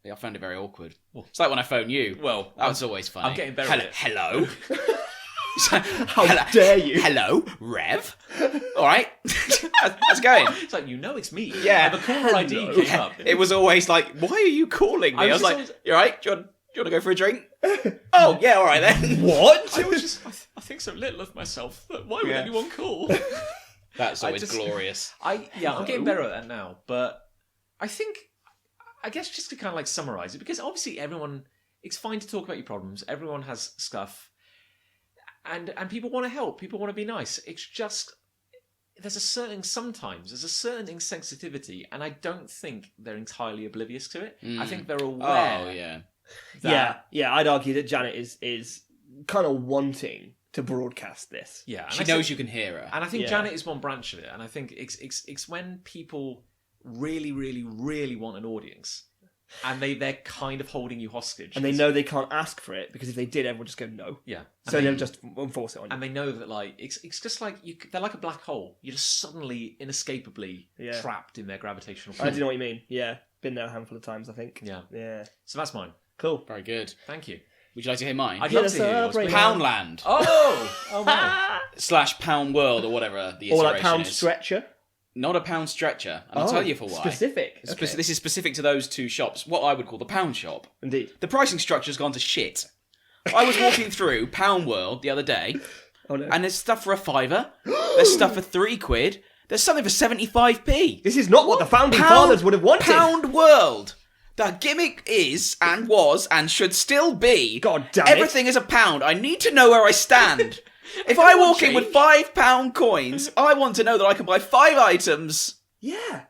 I found it very awkward. It's like when I phone you. Well, That was always funny. I'm getting better at it. Hello. How dare you? Hello, Rev. All right. How's it going? it's like, it's me. Yeah. And the caller ID came up. It was always like, why are you calling me? I I was was just like, always- you all right? Do you want to go for a drink? Oh, yeah, all right then. What? I was just, I think so little of myself that why would Yeah. anyone call? That's always just- glorious. I'm getting better at that now, but I guess just to kind of like summarize it, because obviously it's fine to talk about your problems. Everyone has stuff, and people want to help. People want to be nice. It's just there's a certain insensitivity, and I don't think they're entirely oblivious to it. I think they're aware. Oh, yeah. Yeah. I'd argue that Janet is kind of wanting to broadcast this. Yeah, and She I knows think- you can hear her. And I think Yeah. Janet is one branch of it, and I think it's when people really, really, really want an audience, and they're kind of holding you hostage, And they know they can't ask for it because if they did, everyone would just go no. yeah, So and they'll just enforce it on you. and they know that like it's just like they're like a black hole. You're just suddenly inescapably Yeah. trapped in their gravitational I field. do know what you mean. Yeah, been there a handful of times, I think. Yeah. Yeah. So that's mine. Cool. Very good. Thank you. Would you like to hear mine? I'd Hit love us to hear up, yours. Ray. please. Poundland. Oh wow. / Pound World or whatever the iteration Or like pound is. stretcher. Not a pound stretcher. And I'll tell you for why. Specific. Okay. This is specific to those two shops, what I would call the pound shop. Indeed. The pricing structure's gone to shit. I was walking through Pound World the other day, Oh no. and there's stuff for £5. There's stuff for £3. There's something for 75p. This is not what the founding fathers would have wanted. Pound World. The gimmick is, and was, and should still be... God damn it. Everything is £1. I need to know where I stand. If I walk in with £5 coins, I want to know that I can buy 5 items. Yeah.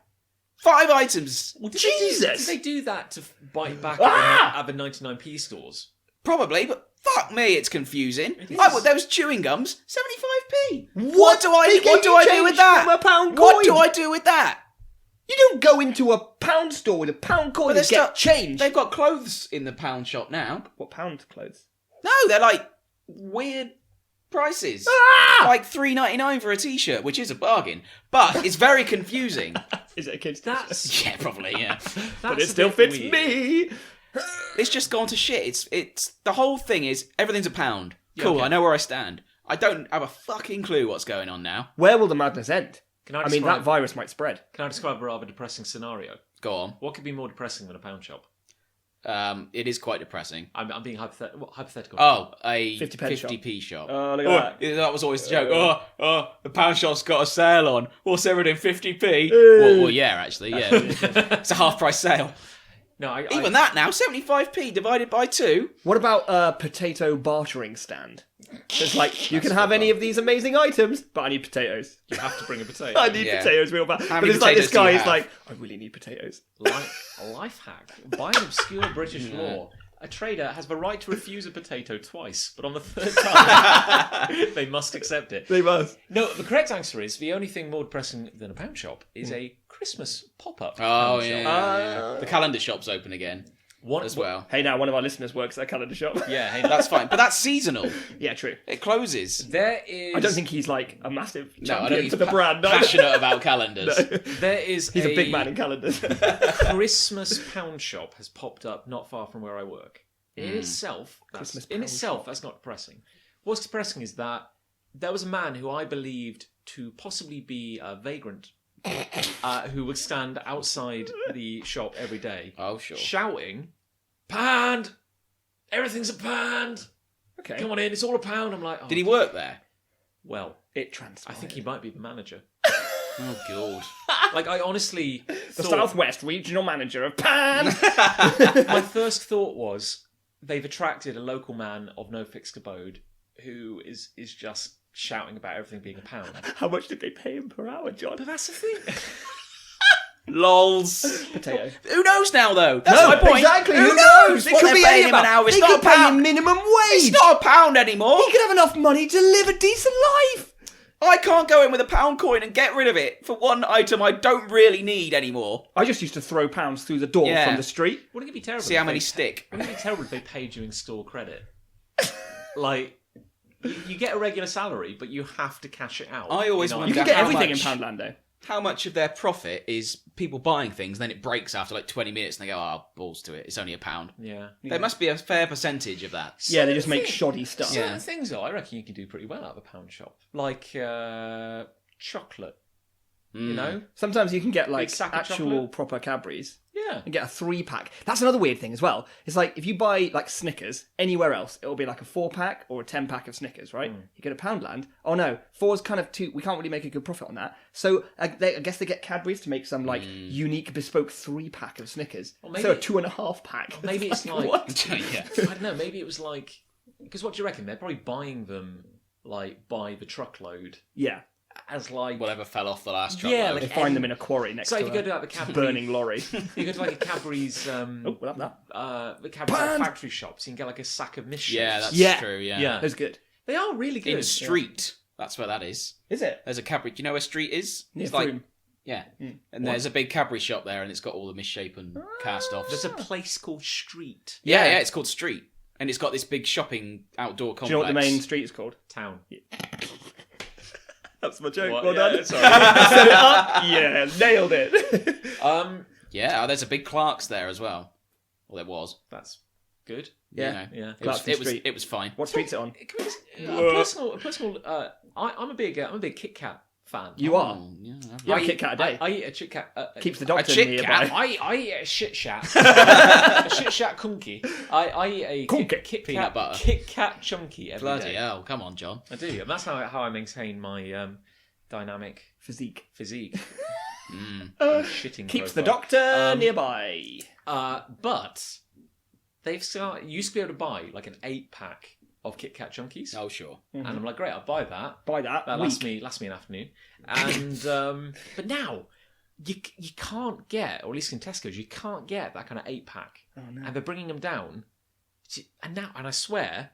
5 items. Well, Jesus! Did they do that to bite back at the 99p stores? Probably, but fuck me, it's confusing. is. There was chewing gums, 75p. What? What do I They do? What gave do you I do change with that? from a pound What coin. do I do with that? You don't go into a pound store with a pound coin and there's get still- change. They've got clothes in the pound shop now. What pound clothes? No, they're like weird prices. Like $3.99 for a t-shirt, which is a bargain, but it's very confusing. Is it a kid's That's Yeah, probably, yeah. But it still fits me. It's just gone to shit. It's the whole thing is everything's £1. Yeah, Cool, okay. I know where I stand. I don't have a fucking clue what's going on now. Where will the madness end? Can I I mean, describe- that virus might spread. Can I describe a rather depressing scenario? Go on. What could be more depressing than a pound shop? It is quite depressing. I'm being hypothetical. Oh, a 50p 50p shop. Oh, look at that. That was always the joke. The pound shop's got a sale on. What's everything 50p? Well, yeah, actually, yeah. It's a half price sale. No, Even that now, 75p divided by 2. What about a potato bartering stand? It's like, you can have any of these amazing items, but I need potatoes. you have to bring a potato. I need Yeah. potatoes real bad. How But many it's like this potatoes do you guy is have? like, I really need potatoes. A life hack. By an obscure British law, a trader has the right to refuse a potato twice, but on the third time, they must accept it. They must. No, the correct answer is the only thing more depressing than a pound shop is a Christmas pop-up. Oh, pound yeah, shop. yeah. The calendar shop's open again as well. Hey, now one of our listeners works at a calendar shop. Yeah, hey, That's fine, but that's seasonal. Yeah, true. It closes. there is. I don't think he's like a massive No, I champion don't think for he's the brand. No. passionate about calendars. there is. He's a big man in calendars. Christmas pound shop has popped up not far from where I work. In itself, Christmas in pound itself, shop. that's not depressing. What's depressing is that there was a man who I believed to possibly be a vagrant, who would stand outside the shop every day, Oh, sure. shouting, "Pound! Everything's a pound! Okay. Come on in, it's all a pound." I'm like, oh, Did he work there? Well, It transpired. I think he might be the manager. Oh, God. Like, I honestly The thought, Southwest Regional Manager of Pan. my first thought was they've attracted a local man of no fixed abode who is just shouting about everything being a pound. How much did they pay him per hour, John? But that's the thing. Lols. Potato. Who knows now, though? That's my point. Exactly. Who knows? It what could they're be paying any him an hour. It's They not could a pay him pound. minimum wage. It's not a pound anymore. He could have enough money to live a decent life. I can't go in with a pound coin and get rid of it for one item I don't really need anymore. I just used to throw pounds through the door Yeah. from the street. Wouldn't it be terrible? See how if many they- stick. Wouldn't it be terrible if they paid you in store credit? Like, you get a regular salary, but you have to cash it out. I always You know, wonder You can get how everything much- in Poundlando. How much of their profit is people buying things, then it breaks after like 20 minutes and they go, oh, balls to it, it's only a pound. Yeah. There must be a fair percentage of that. Yeah, they just make thing- shoddy stuff. Certain Yeah. things, though, I reckon you can do pretty well out of a pound shop. Like chocolate, you know? Sometimes you can get like Big sack of actual chocolate. proper Cadbury's Yeah. and get a 3-pack. That's another weird thing as well. It's like if you buy like Snickers anywhere else, it'll be like a 4-pack or a 10-pack of Snickers, right? You go to Poundland. Oh no, 4's kind of too. We can't really make a good profit on that. So I guess they get Cadbury's to make some like unique bespoke 3-pack of Snickers. Or maybe- So a 2.5-pack. Maybe it's like, what? Yeah. I don't know, maybe it was like, because what do you reckon? They're probably buying them like by the truckload Yeah, as like, Whatever fell off the last truck. Yeah, load. they like- find them in a quarry next so to if you go a to like the Cadbury, burning lorry. you go to like a Cadbury's, Oh, we'll have that. the Cadbury's like, Banned. factory shops, you can get like a sack of mischiefs. Yeah, that's Yeah. true, yeah. Yeah. That's good. They are really good. In Street, that's where that is. Is it? There's a Cadbury. Do you know where Street is? Near It's like, Froome. yeah. And there's a big Cadbury shop there and it's got all the misshapen cast offs. There's a place called Street Yeah, yeah, it's called Street. And it's got this big shopping outdoor complex. Do you know what the main street is called? Town. That's my joke. What? Well Yeah, done. sorry. Set it up. Yeah, nailed it. Yeah, there's a big Clark's there as well. Well, there was. That's good. Yeah. You know, Yeah. Clarkston Street. It was fine. What street's it on? Can we just, a personal. I'm a big Kit Kat fan. You are. Oh, yeah, Yeah, Kit Kat a day. I eat a Kit Kat. Keeps the doctor Kit nearby. Kat? I eat a shit shat. A shit shat kunky. I eat a Kunky. Kit Peanut Kat butter. Kit Kat chunky every Bloody day. hell, come on, John. I do, and that's how I maintain my dynamic Physique. physique. And shitting Keeps the profile. doctor nearby. But they've started. You used to be able to buy like an 8-pack of Kit Kat Junkies. Oh, sure. And I'm like, great, I'll buy that. Buy that. That lasts me an afternoon. And but now you can't get, or at least in Tesco's, you can't get that kind of 8-pack. Oh, no. And they're bringing them down. And I swear,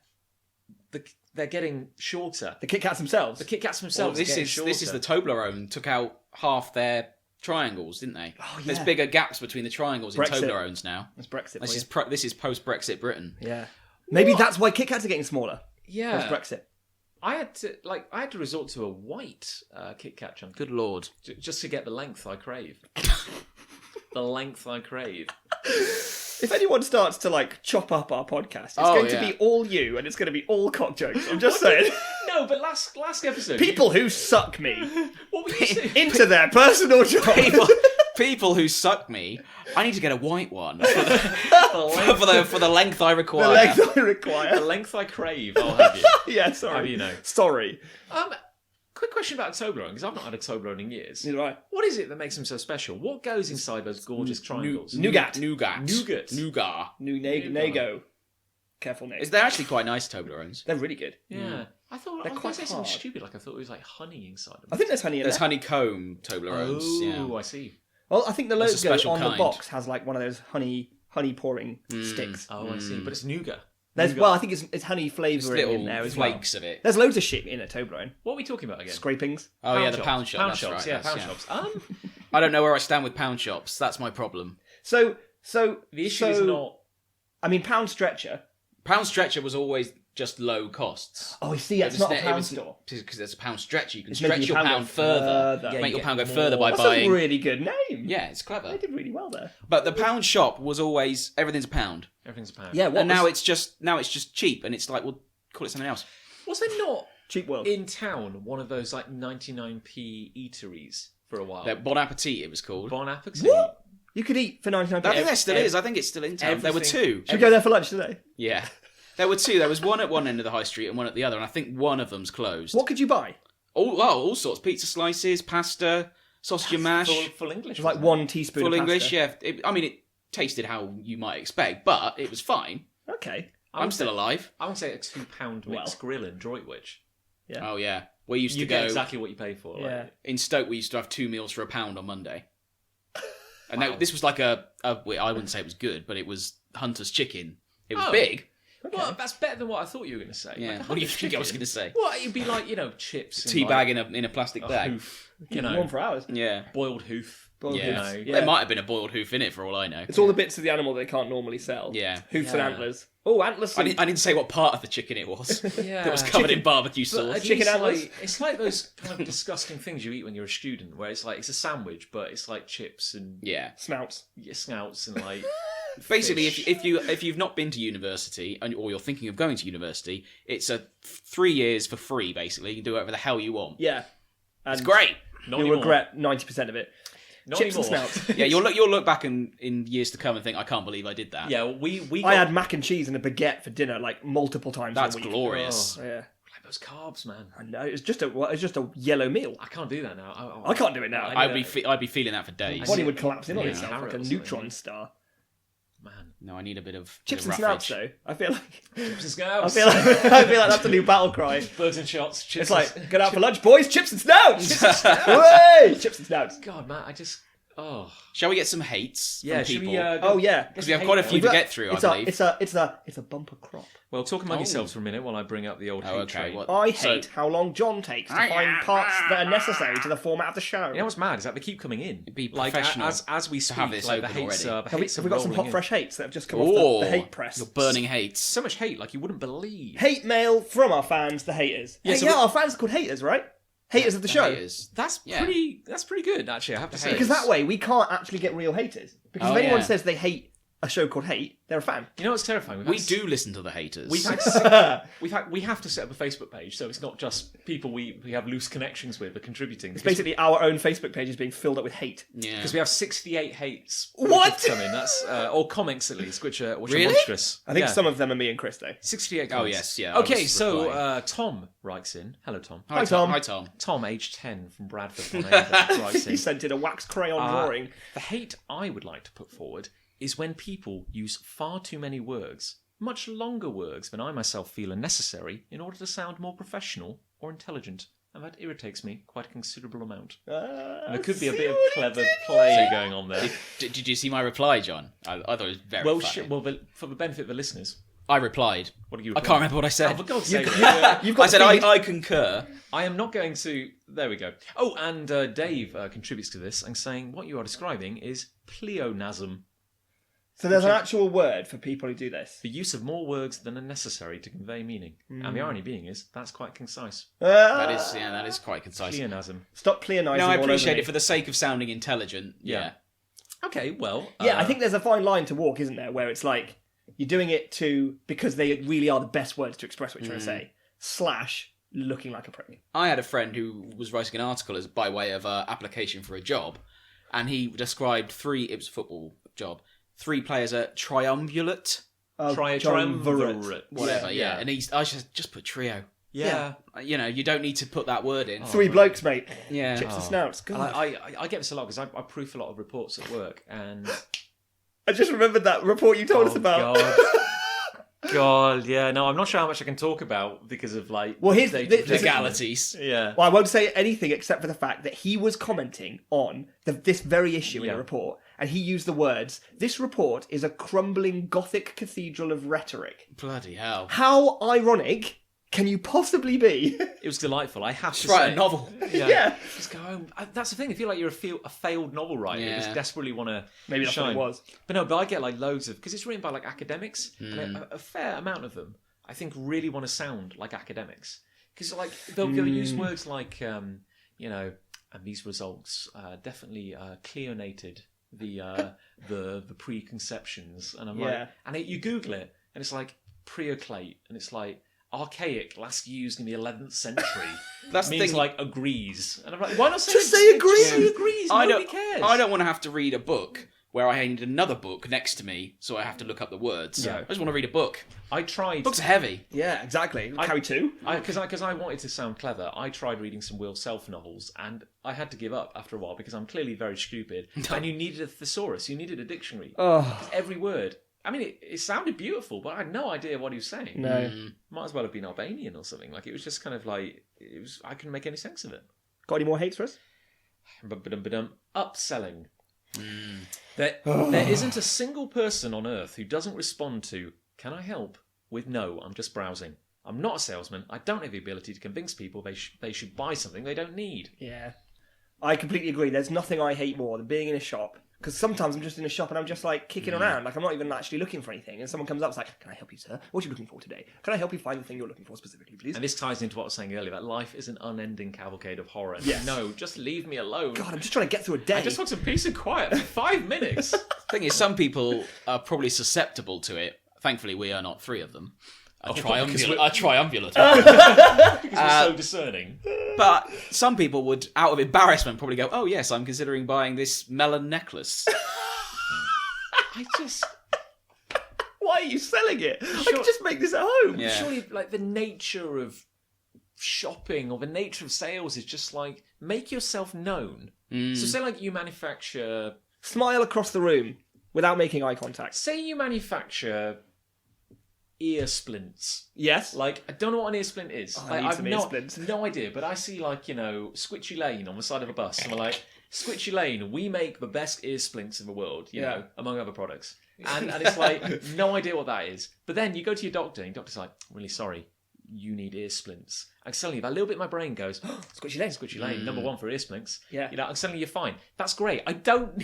they're getting shorter. The Kit Kats themselves. The Kit Kats Well, themselves. this are is getting this is the Toblerone took out half their triangles, didn't they? Oh, yeah. There's bigger gaps between the triangles Brexit. in Toblerones now. That's Brexit. This is post Brexit Britain. Yeah. Maybe that's why Kit Kats are getting smaller. Yeah. Post Brexit. I had to resort to a white Kit Kat chunk Good lord. just to get the length I crave. The length I crave. If anyone starts to chop up our podcast, it's going to be all you, and it's going to be all cock jokes. I'm just saying. No, but last episode, People who suck me what were you saying? into their personal job. People who suck me. I need to get a white one for the length I require. The legs I The require. length I crave. I'll have you. Yeah, sorry. Have you know? Sorry. Quick question about a Toblerone, because I've not had a Toblerone in years. You're right. What is it that makes them so special? What goes inside those gorgeous triangles? Nougat. Nougat. Nago. Careful, Nick. They're actually quite nice Toblerones. They're really good. Yeah. I thought They're I was quite going to say something hard. stupid, like I thought it was like honey inside them. I think there's honey in There's there. honeycomb Toblerones. Oh, Yeah. I see. Well, I think the That's a logo special on the kind. box has one of those honey pouring sticks. Oh, I see. But it's nougat. I think it's honey Just flavouring little in there as well. flakes of it. There's loads of shit in a Toblerone. What are we talking about again? Scrapings. Oh yeah, the pound shop. Pound That's shops, right. yeah, That's- pound shops. I don't know where I stand with pound shops. That's my problem. So The issue is not. I mean, Pound Stretcher. Pound stretcher was always just low costs. Oh, I see. It's not a pound store. Because there's a pound stretcher. You can It's stretch making your your pound pound go further. further. Yeah, Make you your pound go get further by more. That's buying. a really good name. Yeah, it's clever. They did really well there. But the pound shop was always everything's a pound, Everything's a pound. Yeah, and now it's just cheap, and it's like we'll call it something else. Was there not Cheap World. in town one of those 99p eateries for a while? Bon Appetit, it was called. Bon Appetit. What? You could eat for 99p. I think there still is. I think it's still in town. There were everything- two. Should we go there for lunch today? Yeah, there were two. There was one at one end of the high street and one at the other, and I think one of them's closed. What could you buy? All sorts: pizza slices, pasta, sausage and mash, Full English. It was like wasn't it? 1 teaspoon full of English. pasta. Yeah, it tasted how you might expect, but it was fine. Okay. I'm still alive. I would say a £2 mixed grill in Droitwich. Oh yeah, we used You to go get exactly what you pay for. Yeah. in Stoke. We used to have 2 meals for £1 on Monday, and Wow. this was like I wouldn't say it was good, but it was Hunter's chicken. It was Oh. big. Well, that's better than what I thought you were going to say. Yeah. Like, What do you 100 think I was chicken. going to say? Well, it'd be like chips, and Tea like bag in a plastic a bag. hoof, Keep them on for hours. Yeah. boiled hoof. Boiled Yeah. hoofs. There might have been a boiled hoof in it for all I know. It's all the bits of the animal they can't normally sell. Yeah. Hoofs and Yeah. antlers. Oh, antlers. I didn't say what part of the chicken it was. Yeah. That was covered in barbecue But sauce. at Chicken least, antlers? it's like those kind of disgusting things you eat when you're a student, where it's it's a sandwich, but it's like chips and Yeah. Snouts. snouts and Basically, fish. if you've not been to university or you're thinking of going to university, it's a 3 years for free. Basically, you can do whatever the hell you want. Yeah. And It's great. Not You'll anymore. regret 90% of it. Not Chips and anymore. snouts. Yeah, you'll look back in years to come and think, I can't believe I did that. Yeah, we I got had mac and cheese and a baguette for dinner multiple times That's in a week. glorious. Yeah. like those carbs, man. I know. It was just a yellow meal. I can't do that now. I can't do it now. I'd be feeling that for days. Body would collapse in on Yeah. itself like Carrot a or something. neutron star. Man, No, I need a bit of Chips and bit of snouts, roughage. though. I feel like chips and snouts. I feel like that's a new battle cry. Birds and shots. Chips It's like, and... get out for lunch, boys. Chips and snouts. Hooray! Chips and snouts. God, man, I just Shall we get some hates yeah. from Should people? we? Oh yeah. Because we have quite a few to get through, I believe. It's a bumper crop. Well, talk among yourselves for a minute while I bring up the old hate okay. train. What? I So- hate how long John takes to find parts that are necessary to the format of the show. You know what's mad is that they keep coming in. be like professional as we speak. have this like the open hates, already. the Have we, hates have are we got some rolling hot, in. fresh hates that have just come off the hate press? You're burning hates. So much hate, like you wouldn't believe. Hate mail from our fans, the haters. Yeah, Yeah, so our fans are called haters, right? Haters of the show. Haters. That's Yeah. pretty good, actually. I have to say. Because that way we can't actually get real haters. Because Oh, if anyone yeah. says they hate a show called Hate, they're a fan. You know what's terrifying? We do listen to the haters. We have to set up a Facebook page, so it's not just people we have loose connections with are contributing. It's basically our own Facebook page is being filled up with hate. yeah. because we have 68 hates. What? which have come in. That's or comics at least, which are Really? monstrous. I think Yeah. some of them are me and Chris, though. 68 Oh, comments. yes, yeah, I Okay, was so replying. Tom writes in. Hello, Tom. Hi, Tom. Hi, Tom. Tom, age 10, from Bradford on Avon, writes He in. sent in a wax crayon drawing. The hate I would like to put forward is when people use far too many words, much longer words than I myself feel are necessary in order to sound more professional or intelligent. And that irritates me quite a considerable amount. And there could be a bit of clever play going on there. Did you see my reply, John? I thought it was very funny. For the benefit of the listeners, I replied. what do you I reply? can't remember what I said. Oh, for God's sake. I said I concur. I am not going to... There we go. Oh, and Dave contributes to this and saying what you are describing is pleonasm. So there's an actual word for people who do this. The use of more words than are necessary to convey meaning. And the irony being is, that's quite concise. That is quite concise. Pleonasm. Stop pleonizing. No, I all over appreciate me. it for the sake of sounding intelligent. Yeah. Okay, well... Yeah, I think there's a fine line to walk, isn't there? Where it's like, you're doing it because they really are the best words to express what you're trying to say, / looking like a prick. I had a friend who was writing an article as by way of application for a job, and he described it was a football job, 3 players are triumvirate, triumvirate. whatever, yeah. And I just put trio. Yeah. You know, you don't need to put that word in. 3 blokes, mate. Yeah. Chips and snouts. And God. I get this a lot because I proof a lot of reports at work, and... I just remembered that report you told us about. God, yeah. No, I'm not sure how much I can talk about because of, like... Well, here's legalities. Yeah. Well, I won't say anything except for the fact that he was commenting on this very issue in the report, and he used the words, "This report is a crumbling Gothic cathedral of rhetoric." Bloody hell. How ironic can you possibly be? It was delightful. I have to Just write say... a novel. Yeah. Just go home. That's the thing. I feel like you're a failed novel writer. You just desperately want to Maybe that's shine. what it was. But I get like loads of... Because it's written by like academics. And a fair amount of them, I think, really want to sound like academics. Because like they'll use words like, and these results definitely cleonated the preconceptions. And I'm like... And you Google it, and it's like preoclate, and it's like... Archaic, last used in the 11th century. That's the means thing. like agrees, and I'm like, why not say Just say agrees? Just say agrees. Nobody cares. I don't want to have to read a book where I need another book next to me, so I have to look up the words. Yeah. I just want to read a book. I tried. Books are heavy. Yeah, exactly. Carry 2. Because I wanted to sound clever. I tried reading some Will Self novels, and I had to give up after a while because I'm clearly very stupid. And you needed a thesaurus. You needed a dictionary. Oh. Every word. I mean, it sounded beautiful, but I had no idea what he was saying. No. Might as well have been Albanian or something. Like, it was just kind of like... I couldn't make any sense of it. Got any more hates for us? Upselling. There isn't a single person on earth who doesn't respond to, "Can I help?" with "No, I'm just browsing. I'm not a salesman. I don't have the ability to convince people they should buy something they don't need." Yeah. I completely agree. There's nothing I hate more than being in a shop. Because sometimes I'm just in a shop and I'm just like kicking around, like I'm not even actually looking for anything. And someone comes up and is like, "Can I help you, sir? What are you looking for today? Can I help you find the thing you're looking for specifically, please?" And this ties into what I was saying earlier, that life is an unending cavalcade of horror. Yes. No, just leave me alone. God, I'm just trying to get through a day. I just want some peace and quiet for 5 minutes. Thing is, some people are probably susceptible to it. Thankfully, we are not 3 of them. A triumvirate. Because we're so discerning. But some people would, out of embarrassment, probably go, "Oh yes, I'm considering buying this melon necklace." Why are you selling it? I could just make this at home. Yeah. Surely, like, the nature of shopping or the nature of sales is just like, make yourself known. So say like you manufacture... Smile across the room without making eye contact. Say you manufacture ear splints. Yes. Like, I don't know what an ear splint is. I Like, need I've some ear splints. no idea, but I see, like, Squitchy Lane on the side of a bus, and we're like, "Squitchy Lane, we make the best ear splints in the world, you know, among other products." And it's like, no idea what that is. But then you go to your doctor, and your doctor's like, "Really sorry, you need ear splints." And suddenly, that little bit of my brain goes, Squitchy Lane. "Squitchy Lane, number 1 for ear splints." Yeah. And suddenly you're fine. That's great. I don't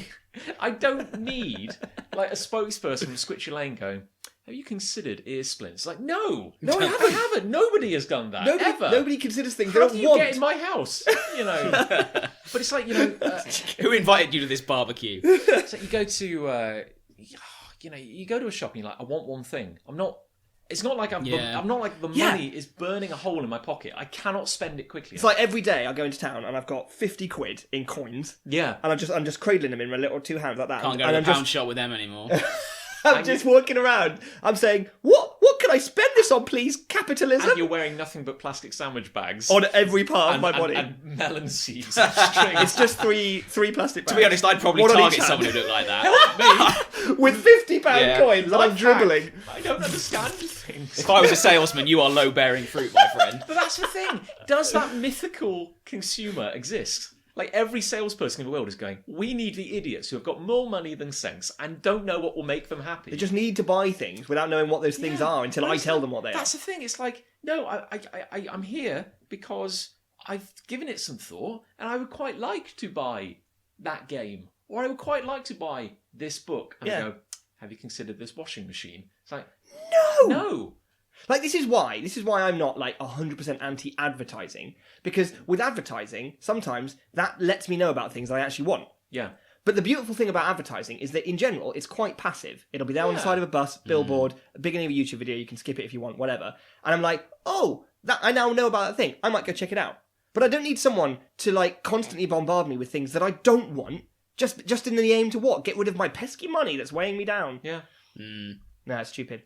need, like, a spokesperson from Squitchy Lane going, "Have you considered ear splints?" Like, no, I haven't. Nobody has done that ever. Nobody considers things How they do don't you want. get in my house? But it's like, Who invited you to this barbecue? it's like you go to, you go to a shop and you're like, "I want one thing." It's not like I'm not like the money is burning a hole in my pocket. I cannot spend it quickly. It's like every day I go into town and I've got 50 quid in coins. Yeah. And I'm just cradling them in my little 2 hands like that. Can't go and to I'm the pound shop with them anymore. I'm just walking around. I'm saying, what can I spend this on, please? Capitalism? And you're wearing nothing but plastic sandwich bags. On every part of my body. And melon seeds. and strings. It's just three plastic bags. To be honest, I'd probably One on target each hand. someone who looked like that. With £50 Yeah. coins, and I'm dribbling. I don't understand things. If I was a salesman, you are low-bearing fruit, my friend. But that's the thing. Does that mythical consumer exist? Like, every salesperson in the world is going, we need the idiots who have got more money than sense and don't know what will make them happy. They just need to buy things without knowing what those things are until I tell them what they are. That's the thing. It's like, no, I'm here because I've given it some thought and I would quite like to buy that game. Or I would quite like to buy this book. And I go, have you considered this washing machine? It's like, no. Like, this is why I'm not, like, 100% anti-advertising. Because with advertising, sometimes that lets me know about things I actually want. Yeah. But the beautiful thing about advertising is that, in general, it's quite passive. It'll be there on the side of a bus, billboard, beginning of a YouTube video, you can skip it if you want, whatever. And I'm like, oh, that I now know about that thing. I might go check it out. But I don't need someone to, like, constantly bombard me with things that I don't want, just in the aim to what? Get rid of my pesky money that's weighing me down. Yeah. No, it's stupid.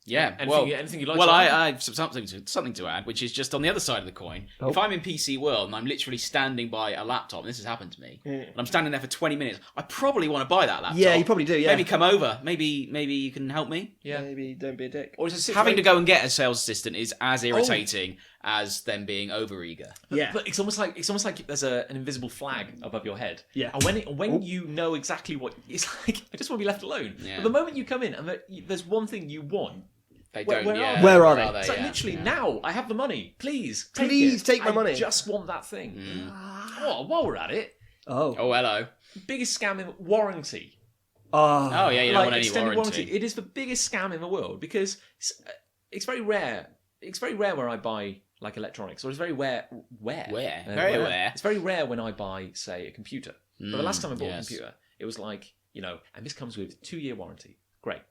Yeah, anything you'd like well, to add? I have something to add, which is just on the other side of the coin. If I'm in PC world and I'm literally standing by a laptop, and this has happened to me, and I'm standing there for 20 minutes, I probably want to buy that laptop. Yeah, you probably do, yeah. Maybe come over. Maybe you can help me. Yeah. Maybe don't be a dick. Or is it Having to go and get a sales assistant is as irritating as them being overeager. Yeah. But it's almost like there's an invisible flag above your head. Yeah. And when you know exactly what it's like, I just want to be left alone. Yeah. But the moment you come in and there's one thing you want, They Where- don't. where are yeah. they? Where are they? it's like literally now I have the money. Please take my money. I just want that thing. Oh, while we're at it, Oh. Oh, hello. biggest scam in warranty. Oh, yeah, you don't want any extended warranty. It is the biggest scam in the world because it's very rare. It's very rare where I buy like electronics, or it's very rare. Very rare. It's very rare when I buy, say, a computer. But the last time I bought yes. a computer, it was like, and this comes with 2-year warranty. Great.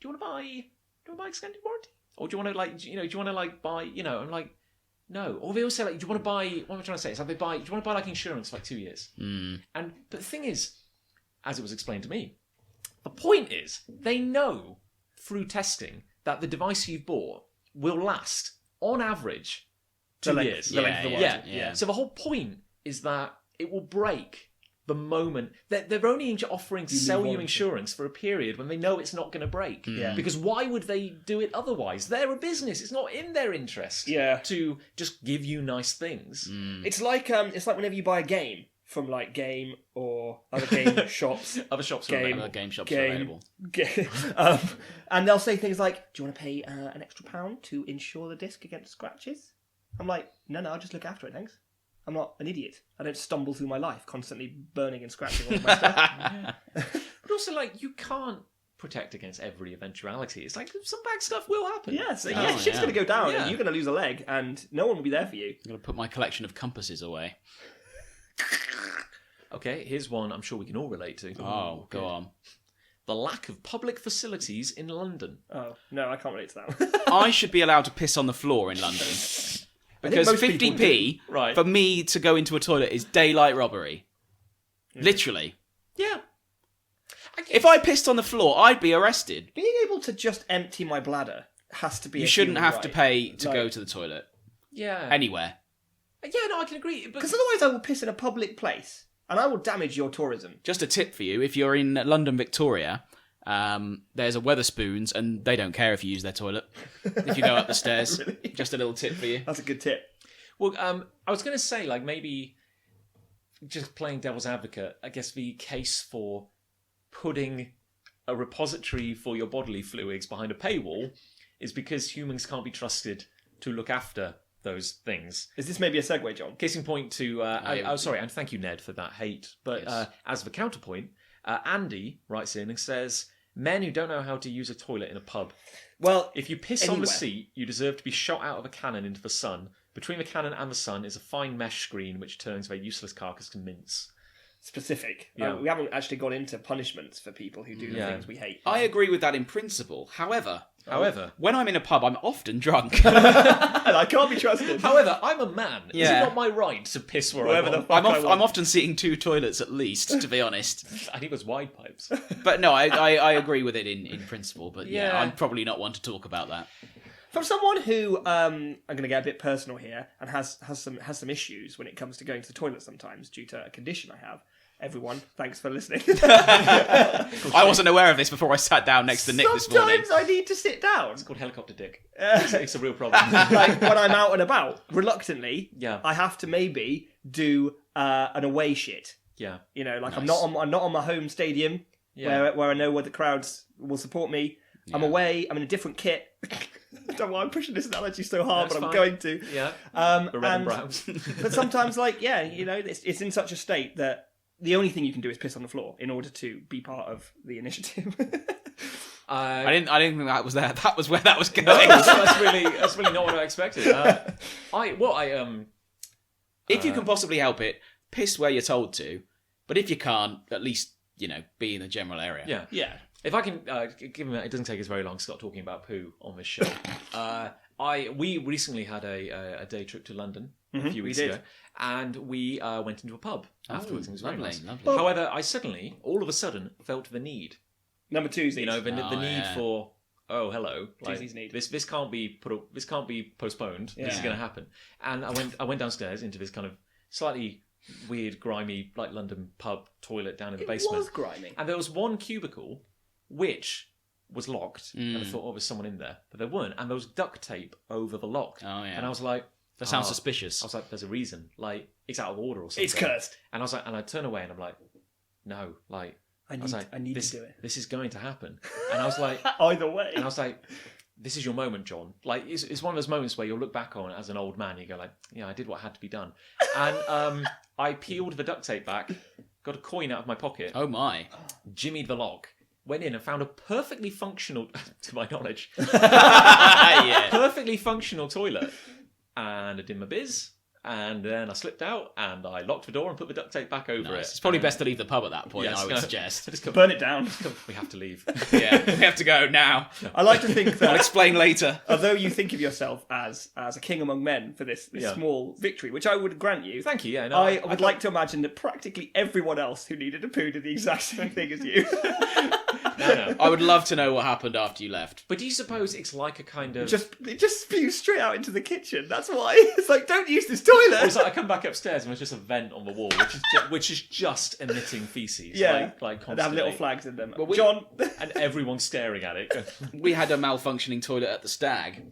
Do you want to buy extended warranty, or do you want to do you want to buy? I'm like, no. Or they all say like, do you want to buy? What am I trying to say? It's like do you want to buy like insurance for like 2 years? But the thing is, as it was explained to me, the point is they know through testing that the device you've bought will last on average 2 years. The length of the warranty. Yeah. So the whole point is that it will break the moment they're only offering to sell you warranty. insurance for a period when they know it's not going to break. Yeah. Because why would they do it otherwise? They're a business. It's not in their interest. Yeah. To just give you nice things. It's like whenever you buy a game from like Game or other game shops. Other shops Game. are Other game shops Game. are available. And they'll say things like, do you want to pay an extra £1 to insure the disc against scratches? I'm like, no, I'll just look after it, thanks. I'm not an idiot. I don't stumble through my life constantly burning and scratching all of my stuff. But also, like, you can't protect against every eventuality. It's like some bad stuff will happen. Yeah, so Oh, shit's yeah. going to go down Yeah. and you're going to lose a leg and no one will be there for you. I'm going to put my collection of compasses away. Okay, here's one I'm sure we can all relate to. Oh, go on. The lack of public facilities in London. Oh, no, I can't relate to that one. I should be allowed to piss on the floor in London. Because most people 50p Right. for me to go into a toilet is daylight robbery. Literally. Yeah. If I pissed on the floor, I'd be arrested. Being able to just empty my bladder has to be You a shouldn't human have to right. pay to Like- go to the toilet. Yeah. Anywhere. Yeah, no, I can agree. But Because otherwise I will piss in a public place and I will damage your tourism. Just a tip for you, if you're in London, Victoria, there's a Weatherspoons and they don't care if you use their toilet. If you go up the stairs. Really? Just a little tip for you. That's a good tip. Well, I was going to say, like, maybe just playing devil's advocate, I guess the case for putting a repository for your bodily fluids behind a paywall is because humans can't be trusted to look after those things. Is this maybe a segue, John? Case in point to... sorry, and thank you, Ned, for that hate. But Yes. as the counterpoint, Andy writes in and says, men who don't know how to use a toilet in a pub. Well, If you piss on the Anywhere. seat, you deserve to be shot out of a cannon into the sun. Between the cannon and the sun is a fine mesh screen which turns their useless carcass to mince. specific. Yeah. We haven't actually got into punishments for people who do the Yeah. things we hate. I agree with that in principle. However, when I'm in a pub, I'm often drunk. And I can't be trusted. However, I'm a man. Is it Yeah. not my right to piss where Wherever I the want? fuck I want. I'm often seeing 2 toilets at least, to be honest. I think it was wide pipes. But no, I agree with it in principle. But yeah, Yeah. I'm probably not one to talk about that. From someone who I'm going to get a bit personal here and has some issues when it comes to going to the toilet sometimes due to a condition I have. Everyone, thanks for listening. I wasn't aware of this before I sat down next to Nick this morning. Sometimes I need to sit down. It's called helicopter dick. It's a real problem. Like when I'm out and about, reluctantly, Yeah. I have to maybe do an away shit. Yeah. You know, like Nice. I'm not on my home stadium where I know where the crowds will support me. I'm away. I'm in a different kit. I don't know why I'm pushing this analogy so hard, That's but I'm fine. going to. Yeah. The red and And- browns. But sometimes, like, yeah, you know, it's in such a state that the only thing you can do is piss on the floor in order to be part of the initiative. I didn't think that was there. That was where that was going. that's really not what I expected. If you can possibly help it, piss where you're told to. But if you can't, at least, be in the general area. Yeah. Yeah. If I can, given that it doesn't take us very long to start talking about poo on this show, we recently had a day trip to London a few weeks did. ago, and we went into a pub afterwards. And it was very lovely, nice. lovely. However, I suddenly, all of a sudden, felt the need. Number two's The need yeah. for hello, like, Two's need. this can't be this can't be postponed. This is Yeah. going to happen. And I went downstairs into this kind of slightly weird, grimy, like London pub toilet down in the basement. It was grimy. And there was one cubicle which was locked, and I thought, oh, there's someone in there, but there weren't. And there was duct tape over the lock. Oh, yeah. And I was like, That sounds oh. suspicious. I was like, there's a reason. Like, it's out of order or something. It's cursed. And I was like, and I turn away, and I'm like, no, like, I was like, need this, to do it. This is going to happen. And I was like, Either way. and I was like, this is your moment, John. Like, it's one of those moments where you'll look back on it as an old man, and you go like, yeah, I did what had to be done. And I peeled the duct tape back, got a coin out of my pocket, Oh my. jimmied the lock, went in and found a perfectly functional, to my knowledge, Yeah. perfectly functional toilet. And I did my biz, and then I slipped out, and I locked the door and put the duct tape back over Nice. it. It's probably And- best to leave the pub at that point, Yes, I would no. suggest. Just come, Burn it down. we have to leave. Yeah, we have to go now. I like to think I'll that explain later. although you think of yourself as a king among men for this Yeah. small victory, which I would grant you, Thank you. Yeah, no, I would like to imagine that practically everyone else who needed a poo did the exact same thing as you. no. I would love to know what happened after you left. But do you suppose it's like a kind of? It just spews straight out into the kitchen. That's why. It's like, don't use this toilet. It's like I come back upstairs and there's just a vent on the wall, which is just emitting feces. Yeah. like And they have constantly. little flags in them. we- John, And everyone's staring at it. We had a malfunctioning toilet at the Stag,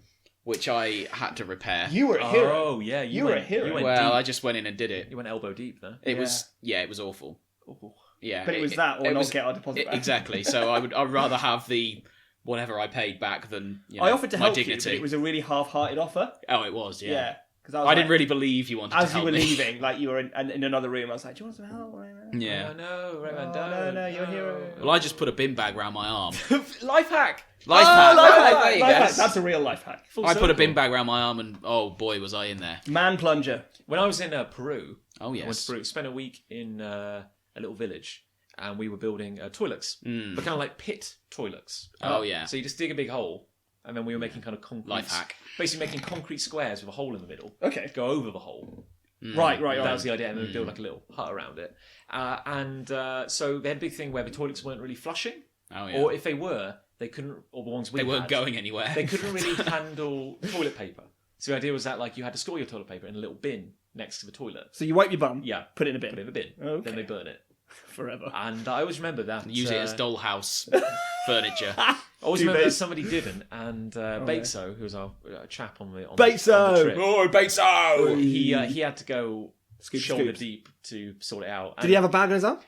which I had to repair. you were a hero. Oh yeah, You were a hero. You went Well, deep. I just went in and did it. You went elbow deep there. It was awful. Ooh. Yeah, But it was that or it not was- get our deposit back. Exactly. So I'd rather have the whatever I paid back than I offered to my help dignity. you, but it was a really half-hearted offer. Oh, it was. Yeah. Because I didn't really believe you wanted to As you help were me. leaving, like you were in another room, I was like, "Do you want some help?" Yeah. Oh, no, Raymond, no, you're a hero. Well, I just put a bin bag around my arm. Life hack. Life Oh, hack. life There hack, you life go. hack. That's a real life hack. Full I put a circle. bin bag around my arm, and oh boy, was I in there. Man plunger. When I was in Peru, Oh I went yes. to Peru, spent a week in a little village, and we were building toilets, but kind of like pit toilets. Oh, yeah. So you just dig a big hole, and then we were making kind of concrete. Life hack. Basically making concrete squares with a hole in the middle. Okay. Go over the hole. Right. That was the idea, and then we build like a little hut around it. So they had a big thing where the toilets weren't really flushing, Oh yeah. or if they were, they couldn't. Or the ones we They weren't had, going anywhere. They couldn't really handle toilet paper. So the idea was that like you had to store your toilet paper in a little bin next to the toilet. So you wipe your bum. Yeah. Put it in a bin. Put it in a bin. Okay. Then they burn it. Forever. And I always remember that. Use it as dollhouse furniture. I always remember that Duvets. somebody didn't, and Bateso, who was our chap on the Bateso! the trip, Oh, Bateso! he had to go Scoop, shoulder scoops. deep to sort it out. Did he have a bag on his arm?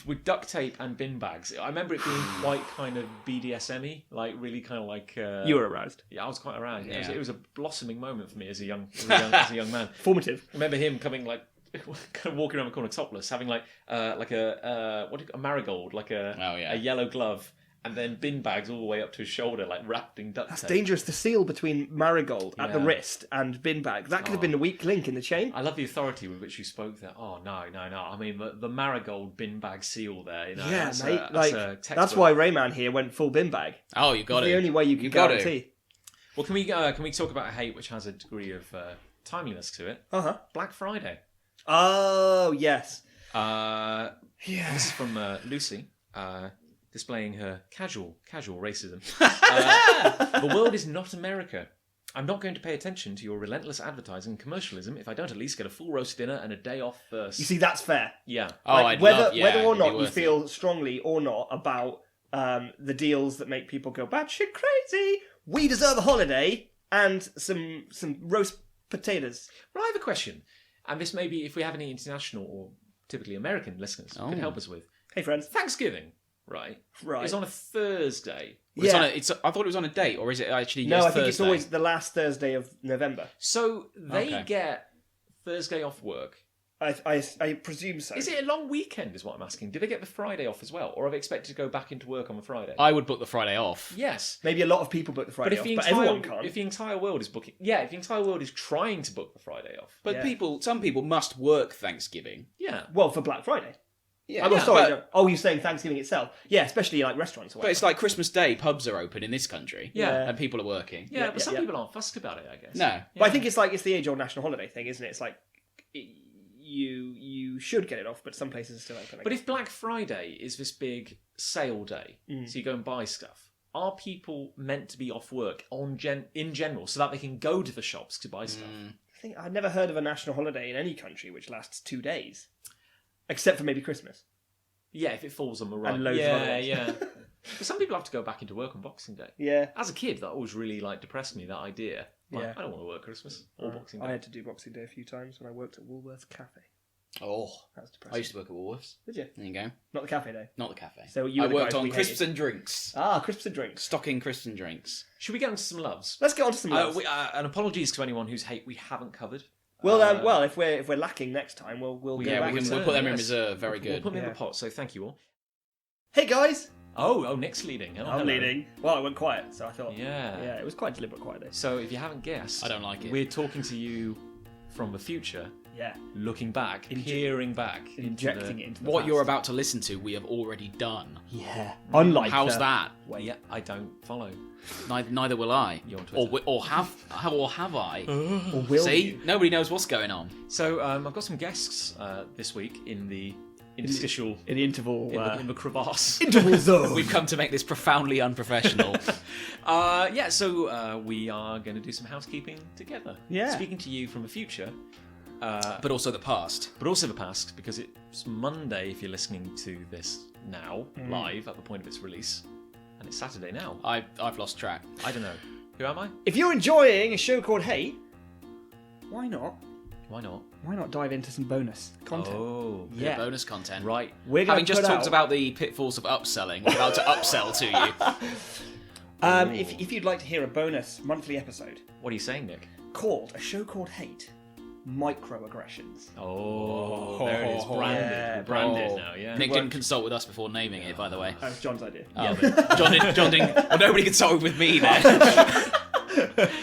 With duct tape and bin bags. I remember it being quite kind of BDSM-y, like really kind of like. You were aroused. Yeah, I was quite around. Yeah. Yeah. It was a blossoming moment for me as a young man. Formative. I remember him coming like kind of walking around the corner topless, having like a marigold, like a yellow glove, and then bin bags all the way up to his shoulder, like wrapped in duct That's tape. dangerous. The seal between marigold at the Yeah. wrist and bin bag. That could have been the weak link in the chain. I love the authority with which you spoke there. Oh no! I mean the marigold bin bag seal there. You know, Yeah, that's mate. that's That's why Rayman here went full bin bag. Oh, you got It's it. the only way you can got it. guarantee. Well, can we talk about a hate which has a degree of timeliness to it? Uh-huh. Black Friday. Oh, yes. Yeah. Yeah. This is from Lucy, displaying her casual racism. The world is not America. I'm not going to pay attention to your relentless advertising and commercialism if I don't at least get a full roast dinner and a day off first. You see, that's fair. Yeah. Oh, Like, whether whether or it'd be not you worth feel strongly or not about the deals that make people go batshit crazy, we deserve a holiday and some roast potatoes. Well, I have a question. And this may be if we have any international or typically American listeners who could help us with. Hey, friends. Thanksgiving, right? Right. It's on a Thursday. Well, I thought it was on a date, or is it actually No, just I think it's Thursday? always the last Thursday of November. So they Okay. get Thursday off work. I presume so. Is it a long weekend is what I'm asking. Do they get the Friday off as well? Or are they expected to go back into work on the Friday? I would book the Friday off. Yes. Maybe a lot of people book the Friday off, but everyone can't. If the entire world is booking... Yeah, if the entire world is trying to book the Friday off. But Yeah. some people must work Thanksgiving. Yeah. Well, for Black Friday. Yeah, Oh, sorry. But, No. Oh, you're saying Thanksgiving itself? Yeah, especially like restaurants. Or but it's like Christmas Day, pubs are open in this country. Yeah. And people are working. Yeah, Yeah, but some yeah. people aren't fussed about it, I guess. No. But I think it's the age-old national holiday thing, isn't it? It's like you should get it off, but some places are still open. But if Black Friday is this big sale day, so you go and buy stuff, are people meant to be off work in general so that they can go to the shops to buy stuff? I think I've never heard of a national holiday in any country which lasts 2 days, except for maybe Christmas. Yeah, if it falls on the right. And loads of other ones. Yeah. But some people have to go back into work on Boxing Day. Yeah. As a kid, that always really depressed me. That idea. Like, Yeah. I don't want to work Christmas or Boxing Day. I had to do Boxing Day a few times when I worked at Woolworths Cafe. Oh. That was I depressing. used to work at Woolworths. Did you? There you go. Not the cafe day. Not the cafe. So you I were the worked guys on we crisps hated. and drinks. Crisps and drinks. Stocking crisps and drinks. Should we get into some loves? Let's get on to some loves. And apologies to anyone whose hate we haven't covered. Well, if we're lacking next time, we'll go Yeah, back. we'll put them in yes. reserve. Very We'll good. put them in Yeah. the pot, so thank you all. Hey guys, Oh, Nick's leading. Oh, I'm hello. leading. Well, I went quiet, so I thought. Yeah. Yeah, it was quite a deliberate quiet day. So if you haven't guessed, I don't like it. We're talking to you from the future, Yeah. looking back, peering back, Injecting it into the What past. you're about to listen to, we have already done. Yeah. Unlike. How's that? Wait, yeah, I don't follow. Neither will I. You're on Twitter. Or have I? Or will See, you? nobody knows what's going on. So I've got some guests this week in the interstitial, In the interval. in the crevasse. interval zone. We've come to make this profoundly unprofessional. So we are going to do some housekeeping together. Yeah. Speaking to you from the future, but also the past. but also the past, because it's Monday if you're listening to this now, live at the point of its release, and it's Saturday now. I've lost track. I don't know. Who am I? If you're enjoying a show called Hate, why not? Why not? Why not dive into some bonus content? Oh, Bit of bonus content. right. We're Having going just to talked about the pitfalls of upselling, we're about to upsell to you. If you'd like to hear a bonus monthly episode What are you saying, Nick? called A Show Called Hate, Microaggressions. Oh, there it is. Branded. yeah, We're branded oh. now, yeah. Nick didn't consult with us before naming it, by the way. That was John's idea. Oh, but John didn't. Well, nobody consulted with me then.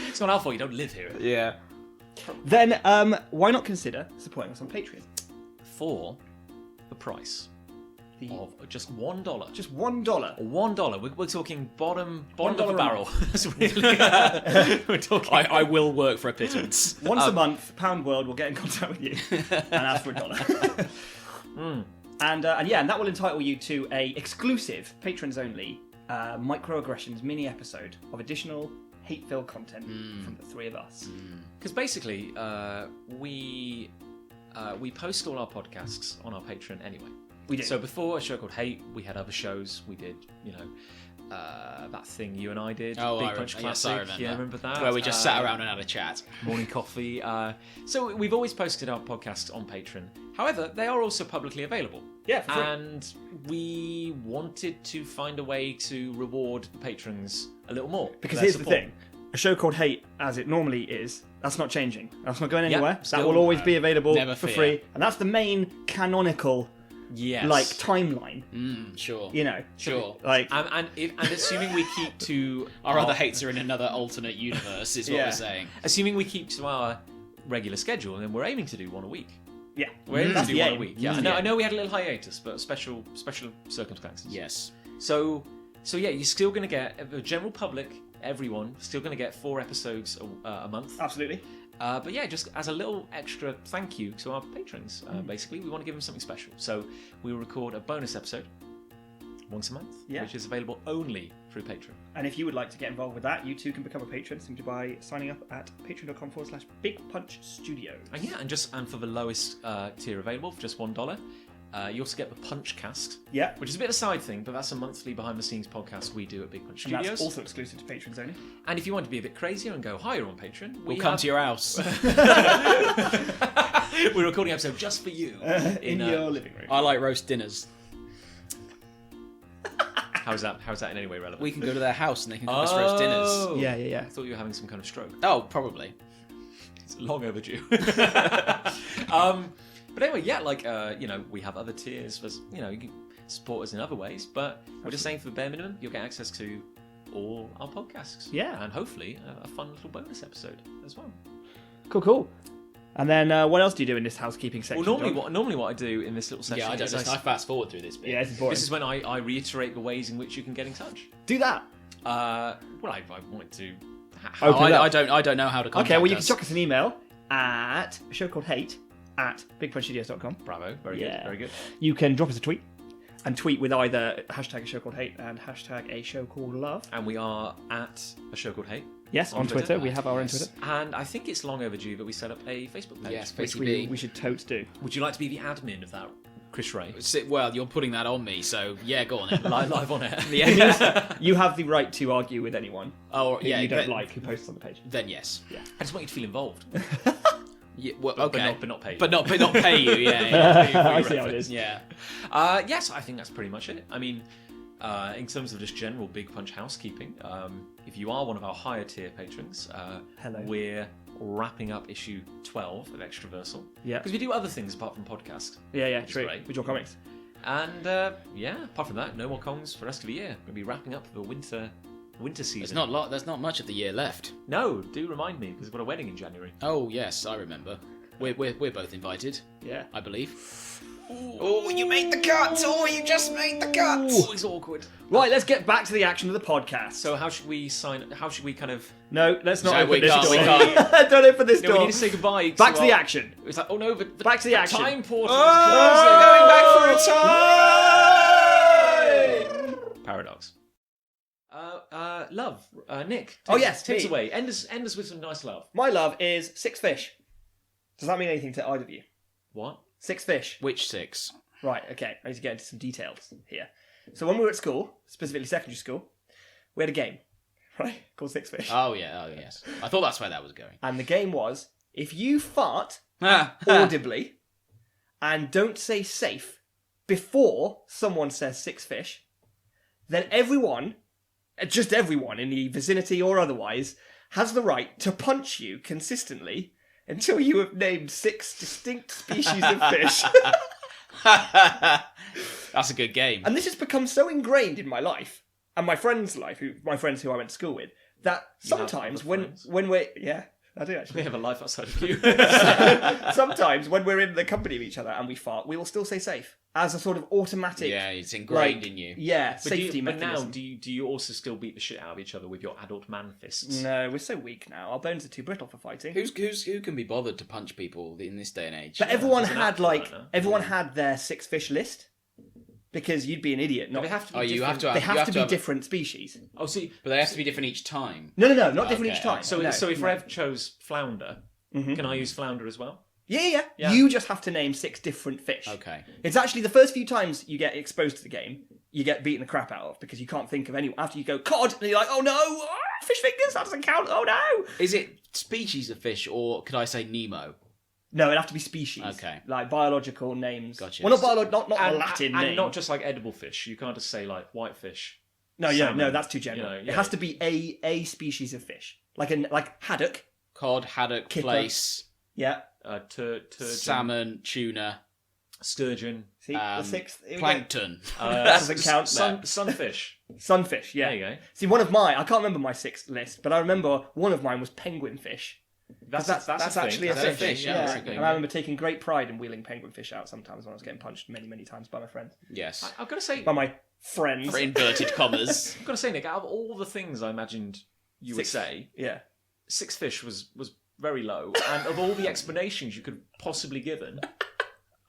It's not our fault you don't live here. Yeah. Then, why not consider supporting us on Patreon? For the price of just $1. Just $1. $1. We're talking bottom of the $1 barrel. That's really. We're talking. I will work for a pittance. Once a month, Pound World will get in contact with you and ask for $1. And that will entitle you to a exclusive, patrons only, microaggressions mini episode of additional hate-filled content from the three of us. Because basically, we post all our podcasts on our Patreon anyway. We do. So before a show called Hate, we had other shows. We did, that thing you and I did, Oh, Big I Punch remember. Yes, Classic. I remember. Yeah, remember that? Where we just sat around and had a chat. Morning coffee. So we've always posted our podcasts on Patreon. However, they are also publicly available. Yeah, for free. And we wanted to find a way to reward the patrons a little more. Because for their here's support. the thing. A show called Hate, as it normally is, that's not changing. That's not going Yeah, anywhere. still, that will always be available never for fear. free. And that's the main canonical, Yes. timeline. Sure. You know? Sure. And assuming we keep to Our other hates are in another alternate universe, is what Yeah. we're saying. assuming we keep to our regular schedule, then we're aiming to do one a week. Yeah. We're aiming That's to do the one a aim. week. Yeah, I know we had a little hiatus, but special circumstances. Yes. So yeah, you're still going to get the general public, everyone, still going to get 4 episodes a month. Absolutely. But yeah, just as a little extra thank you to our patrons, basically, we want to give them something special. So we will record a bonus episode once a month, Yeah. which is available only through Patreon. And if you would like to get involved with that, you too can become a patron simply by signing up at patreon.com/BigPunchStudios. And for the lowest tier available, for just $1, you also get the Punch Cast, Yeah. which is a bit of a side thing, but that's a monthly behind-the-scenes podcast we do at Big Punch And Studios. that's also exclusive to patrons only. And if you want to be a bit crazier and go higher on Patreon, We'll come to your house. We're recording an episode just for you In your living room. I like roast dinners. How's that in any way relevant? We can go to their house and they can cook us roast dinners. Yeah. I thought you were having some kind of stroke. Oh, probably. It's long overdue. But anyway, we have other tiers. You can support us in other ways, but we're just saying for the bare minimum, you'll get access to all our podcasts. Yeah. And hopefully a fun little bonus episode as well. Cool. And then what else do you do in this housekeeping section? Well, normally what I do in this little section Yeah, I don't is listen. I fast forward through this bit. Yeah, this is boring. this is when I reiterate the ways in which you can get in touch. Do that. I wanted to. Open it up. I don't know how to contact Okay, well, you can us. chuck us an email at a show called hate@bigpunchstudios.com. Bravo, very good, very good. You can drop us a tweet and tweet with either hashtag a show called hate and hashtag a show called love. And we are at a show called Hate. Yes, on Twitter. We have our own Twitter. And I think it's long overdue that we set up a Facebook page. Yes, Which basically. we should totes do. Would you like to be the admin of that, Chris Ray? Well, you're putting that on me, so yeah, go on then. Live on air. You have the right to argue with anyone Oh, who yeah, you don't then- like who posts on the page. Then yes. Yeah. I just want you to feel involved. Yeah, well, But okay. not paid. But not pay you. Yeah. I see how it is. Yeah. Yes, I think that's pretty much it. I mean, in terms of just general Big Punch housekeeping, if you are one of our higher tier patrons, Hello. we're wrapping up issue 12 of Extraversal. Yeah. Because we do other things apart from podcast. Yeah, Which is true. great. We draw comics. And apart from that, no more Kongs for the rest of the year. We'll be wrapping up the winter season. There's not much of the year left. No, do remind me because we've got a wedding in January. Oh yes, I remember. We're both invited, Yeah. I believe. Oh, you made the cut! Oh, you just made the cut! Oh, it's awkward. Right, let's get back to the action of the podcast. So how should we sign? How should we kind of? No, let's not So open we this can't- door. we can't. Don't open this No, we door. need to say goodbye. Back to the action. It's like, oh no, the Back to the action. time portal Oh, is going back for a time! Paradox. Love. Nick. Oh, yes, Take us me. away. End us with some nice love. My love is 6 fish. Does that mean anything to either of you? What? 6 fish. Which 6? Right, okay. I need to get into some details here. So when we were at school, specifically secondary school, we had a game, right, called 6 fish. Oh yeah, oh yes. I thought that's where that was going. And the game was, if you fart Ah, audibly and don't say safe before someone says 6 fish, then everyone, just everyone in the vicinity or otherwise, has the right to punch you consistently until you have named 6 distinct species of fish. That's a good game. And this has become so ingrained in my life and my friends' life, my friends who I went to school with, that You have sometimes other when friends? we're I do We actually. have a life outside of you. Sometimes when we're in the company of each other and we fart, we will still say safe as a sort of automatic. Yeah, it's ingrained like, in you. Yeah, But safety but now, mechanism. do you also still beat the shit out of each other with your adult man fists? No, we're so weak now. Our bones are too brittle for fighting. Who can be bothered to punch people in this day and age? But everyone there's an had app for like that now. everyone had their 6 fish list because you'd be an idiot. Not They have to be Oh, you have different. to have. they you have to be have- different species. Oh, see, But they have to be different each time. No, not different Okay, each time. so no, so if no. Rev chose flounder, can I use flounder as well? Yeah. Yeah. You just have to name 6 different fish. Okay. It's actually the first few times you get exposed to the game, you get beaten the crap out of because you can't think of any. After you go cod, and you're like, oh no, fish fingers, that doesn't count. Oh no. Is it species of fish, or could I say Nemo? No, it'd have to be species. Okay. Like biological names. Gotcha. Well, not a Latin and name. not just like edible fish. You can't just say like whitefish. no, salmon, that's too general. you know, It yeah. has to be a species of fish, like haddock. Cod, haddock, Kipper. plaice, Yeah. Turgeon, salmon, tuna, sturgeon, See the 6th. Here we go. plankton. Doesn't count there. sunfish. Sunfish. Yeah. There you go. See, one of mine. I can't remember my 6th list, but I remember one of mine was penguin fish. That's actually That's a a fish. thing. Yeah. that's a thing. And I remember taking great pride in wheeling penguin fish out sometimes when I was getting punched many times by my friends. Yes. I've got to say, By my friends. For inverted commas. I've got to say, Nick, out of all the things I imagined you would 6. say, Yeah. 6 fish was very low, and of all the explanations you could possibly given,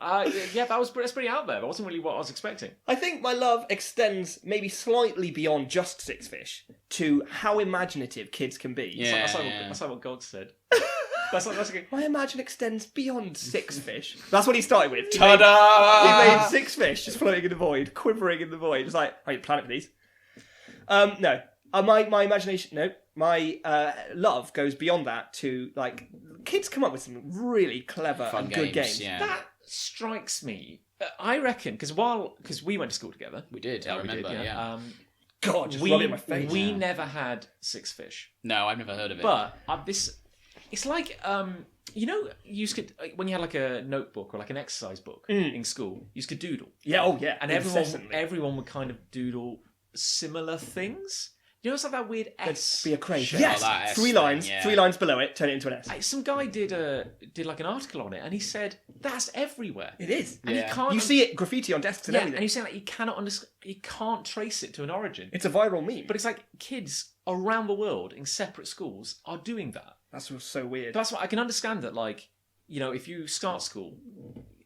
Yeah, that's pretty out there. That wasn't really what I was expecting. I think my love extends maybe slightly beyond just Six Fish to how imaginative kids can be. Yeah. That's like what God said. That's okay. My imagine extends beyond Six Fish. That's what he started with. Ta-da! He made 6 fish just floating in the void, quivering in the void. It's like, I need a planet for these. No. My imagination, no. My love goes beyond that to, like, kids come up with some really clever Fun and good games. Yeah. That strikes me. I reckon, because we went to school together. We did, I we remember, did, yeah. God, just rub it in my face. We never had Six Fish. No, I've never heard of it. But it's like, you know, you could, when you had like a notebook or like an exercise book in school, you could doodle. Yeah, oh yeah. And incessantly. everyone would kind of doodle similar things. You know, it's like that weird S. Be a crane. shape. Yes, that S 3 thing, lines, yeah. 3 lines below it, turn it into an S. Some guy did like an article on it, and he said that's everywhere. It is. And Yeah. you can't. You see it graffiti on desks and yeah, everything. and you're saying like you cannot understand. You can't trace it to an origin. It's a viral meme. But it's like kids around the world in separate schools are doing that. That's what's so weird. That's why I can understand that. Like, you know, if you start school,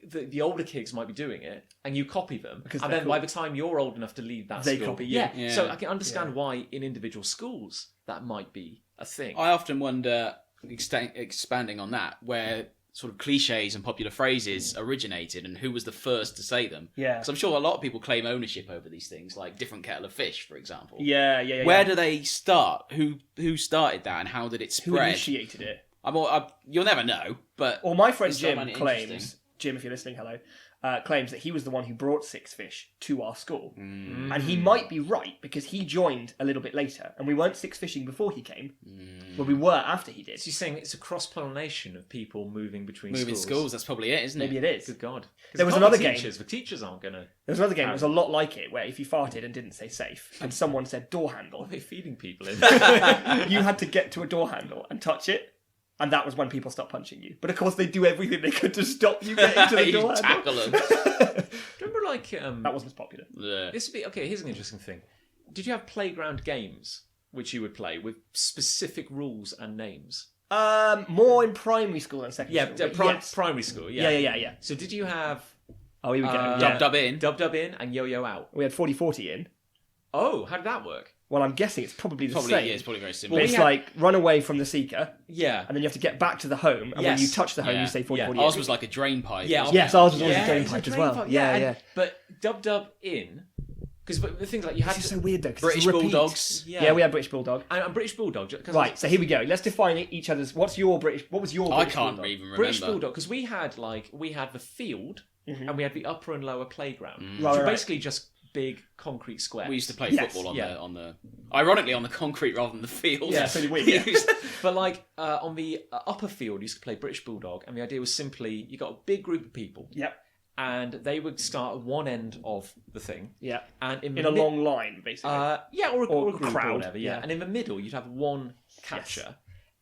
the older kids might be doing it, and you copy them, Because and they're then cool. by the time you're old enough to leave that They school, copy you. Yeah. Yeah. So I can understand why in individual schools that might be a thing. I often wonder, expanding on that, where sort of cliches and popular phrases originated and who was the first to say them. Yeah. Because I'm sure a lot of people claim ownership over these things, like different kettle of fish, for example. Yeah. Where do they start? Who started that and how did it Who spread? initiated it? You'll never know, but... Well, my friend It's so Jim many claims, interesting. Jim, if you're listening, hello, claims that he was the one who brought Six Fish to our school. Mm. And he might be right, because he joined a little bit later, and we weren't Six Fishing before he came, but we were after he did. So you're saying it's a cross-pollination of people moving between Moving schools, that's probably it, isn't Maybe it? it is. Good God. 'Cause There was it's not another the game. teachers. The teachers aren't going to... There was another game that was a lot like it, where if you farted and didn't say safe, and someone said door handle, What are they feeding people in? you had to get to a door handle and touch it, and that was when people stopped punching you. But of course, they do everything they could to stop you getting to the You door handle. tackle them. Do you remember, like... That wasn't as popular. Yeah. This would be... Okay, here's an interesting thing. Did you have playground games which you would play with specific rules and names? More in primary school than secondary school. but yes. Primary school, yeah. Yeah. So did you have Oh, here we go. Yeah. Dub in. Dub in and yo-yo out? We had 40-40 in. Oh, how did that work? Well, I'm guessing it's probably the Probably, same. yeah, it's probably very But similar. it's we had- like run away from the seeker, Yeah. and then you have to get back to the home, and when Yes. you touch the home, Yeah. you say 40-40 Yeah. Ours in. was like a drain pipe. Yeah. Yes, ours was always Yeah, a drain it's pipe as drain well. pipe, Yeah, and- yeah. But dub in, because the thing like you had This is to... so weird though, 'cause British it's a repeat. Bulldogs. Yeah, we had British Bulldog. And British Bulldog. 'cause Right, so here we go. Let's define each other's. What was your British I British can't Bulldog? even remember. British Bulldog, because we had the field and we had the upper and lower playground, which were Right. basically just big concrete squares. We used to play Yes. football Yeah. on the ironically on the concrete rather than the field. Yeah, so did we. Yeah. But like on the upper field, you used to play British Bulldog, and the idea was simply you got a big group of people, Yep. and they would start at one end of the thing, Yeah. and In a long line, basically. yeah, or a group crowd, or whatever, yeah. yeah. And in the middle, you'd have one catcher,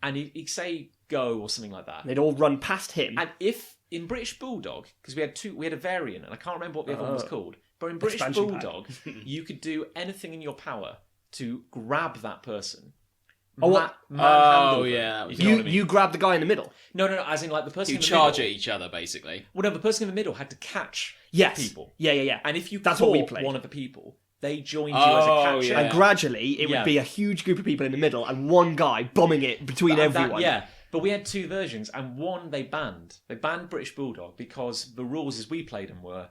and he'd say go or something like that. They'd all run past him. And if in British Bulldog, because we had a variant, and I can't remember what the other one was called, but in British Expansion pack. Bulldog, you could do anything in your power to grab that person. Oh, what? Manhandle them, yeah, if you know what I mean. You grab the guy in the middle. No, as in like the person You in the charge middle. at each other basically. Well, no, the person in the middle had to catch Yes. people. Yeah. And if you That's caught what we played. one of the people, they joined you as a Oh, catcher. yeah. And gradually, it Yeah. would be a huge group of people in the middle and one guy bombing it between everyone. Yeah, but we had two versions, and one they banned. They banned British Bulldog because the rules as we played them were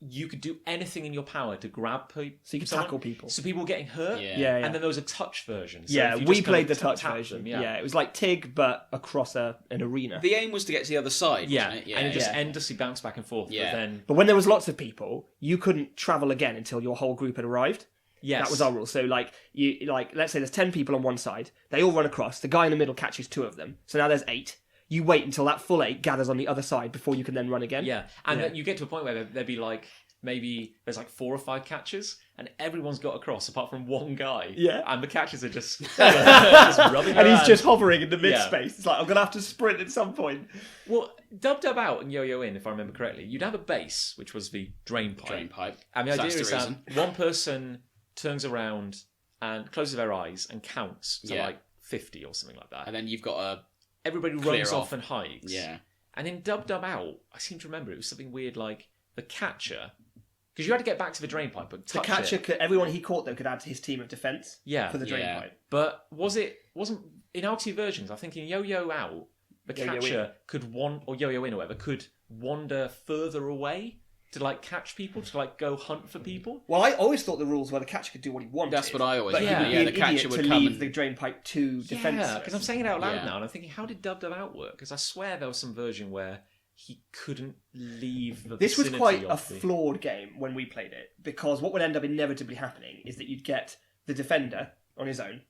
you could do anything in your power to grab people. So you could tackle people. So people were getting hurt. Yeah. Yeah. And then there was a touch version. So Yeah, if you we just played kind the of touch tap version. them, Yeah, it was like Tig, but across an arena. The aim was to get to the other side, Yeah, wasn't it? and it just Yeah. endlessly bounced back and forth. Yeah. But then, But when there was lots of people, you couldn't travel again until your whole group had arrived. yes. That was our rule. So let's say there's 10 people on one side. They all run across. The guy in the middle catches 2 of them. So now there's 8. You wait until that full 8 gathers on the other side before you can then run again. Yeah, and Yeah. then you get to a point where there'd be like, maybe there's like 4 or 5 catches, and everyone's got across apart from one guy. Yeah. And the catches are just, just rubbing And he's around. just hovering in the mid Yeah. space. It's like, I'm going to have to sprint at some point. Well, dub out and yo-yo in, if I remember correctly, you'd have a base, which was the drain pipe. Drain pipe. And the So idea that's is the that reason. one person turns around and closes their eyes and counts to Yeah. like 50 or something like that. And then you've got Everybody clear runs off. off and hides. Yeah. And in Dub Dub Out, I seem to remember it was something weird like the catcher, because you had to get back to the drain pipe, but The touch catcher, it. everyone he caught though could add to his team of defence. Yeah. For the drain Yeah. pipe. But wasn't in LT versions? I think in Yo-Yo Out, the Yo-Yo catcher could or Yo-Yo In or whatever could wander further away to like catch people, to like go hunt for people. Well, I always thought the rules were the catcher could do what he wanted. That's what I always But did. he would be Yeah, an the catcher idiot would to come leave and- the drain pipe to defence. Yeah, because I'm saying it out loud Yeah. now, and I'm thinking, how did Dub Dub Out work? Because I swear there was some version where he couldn't leave the This was vicinity quite a of the... flawed game when we played it, because what would end up inevitably happening is that you'd get the defender on his own,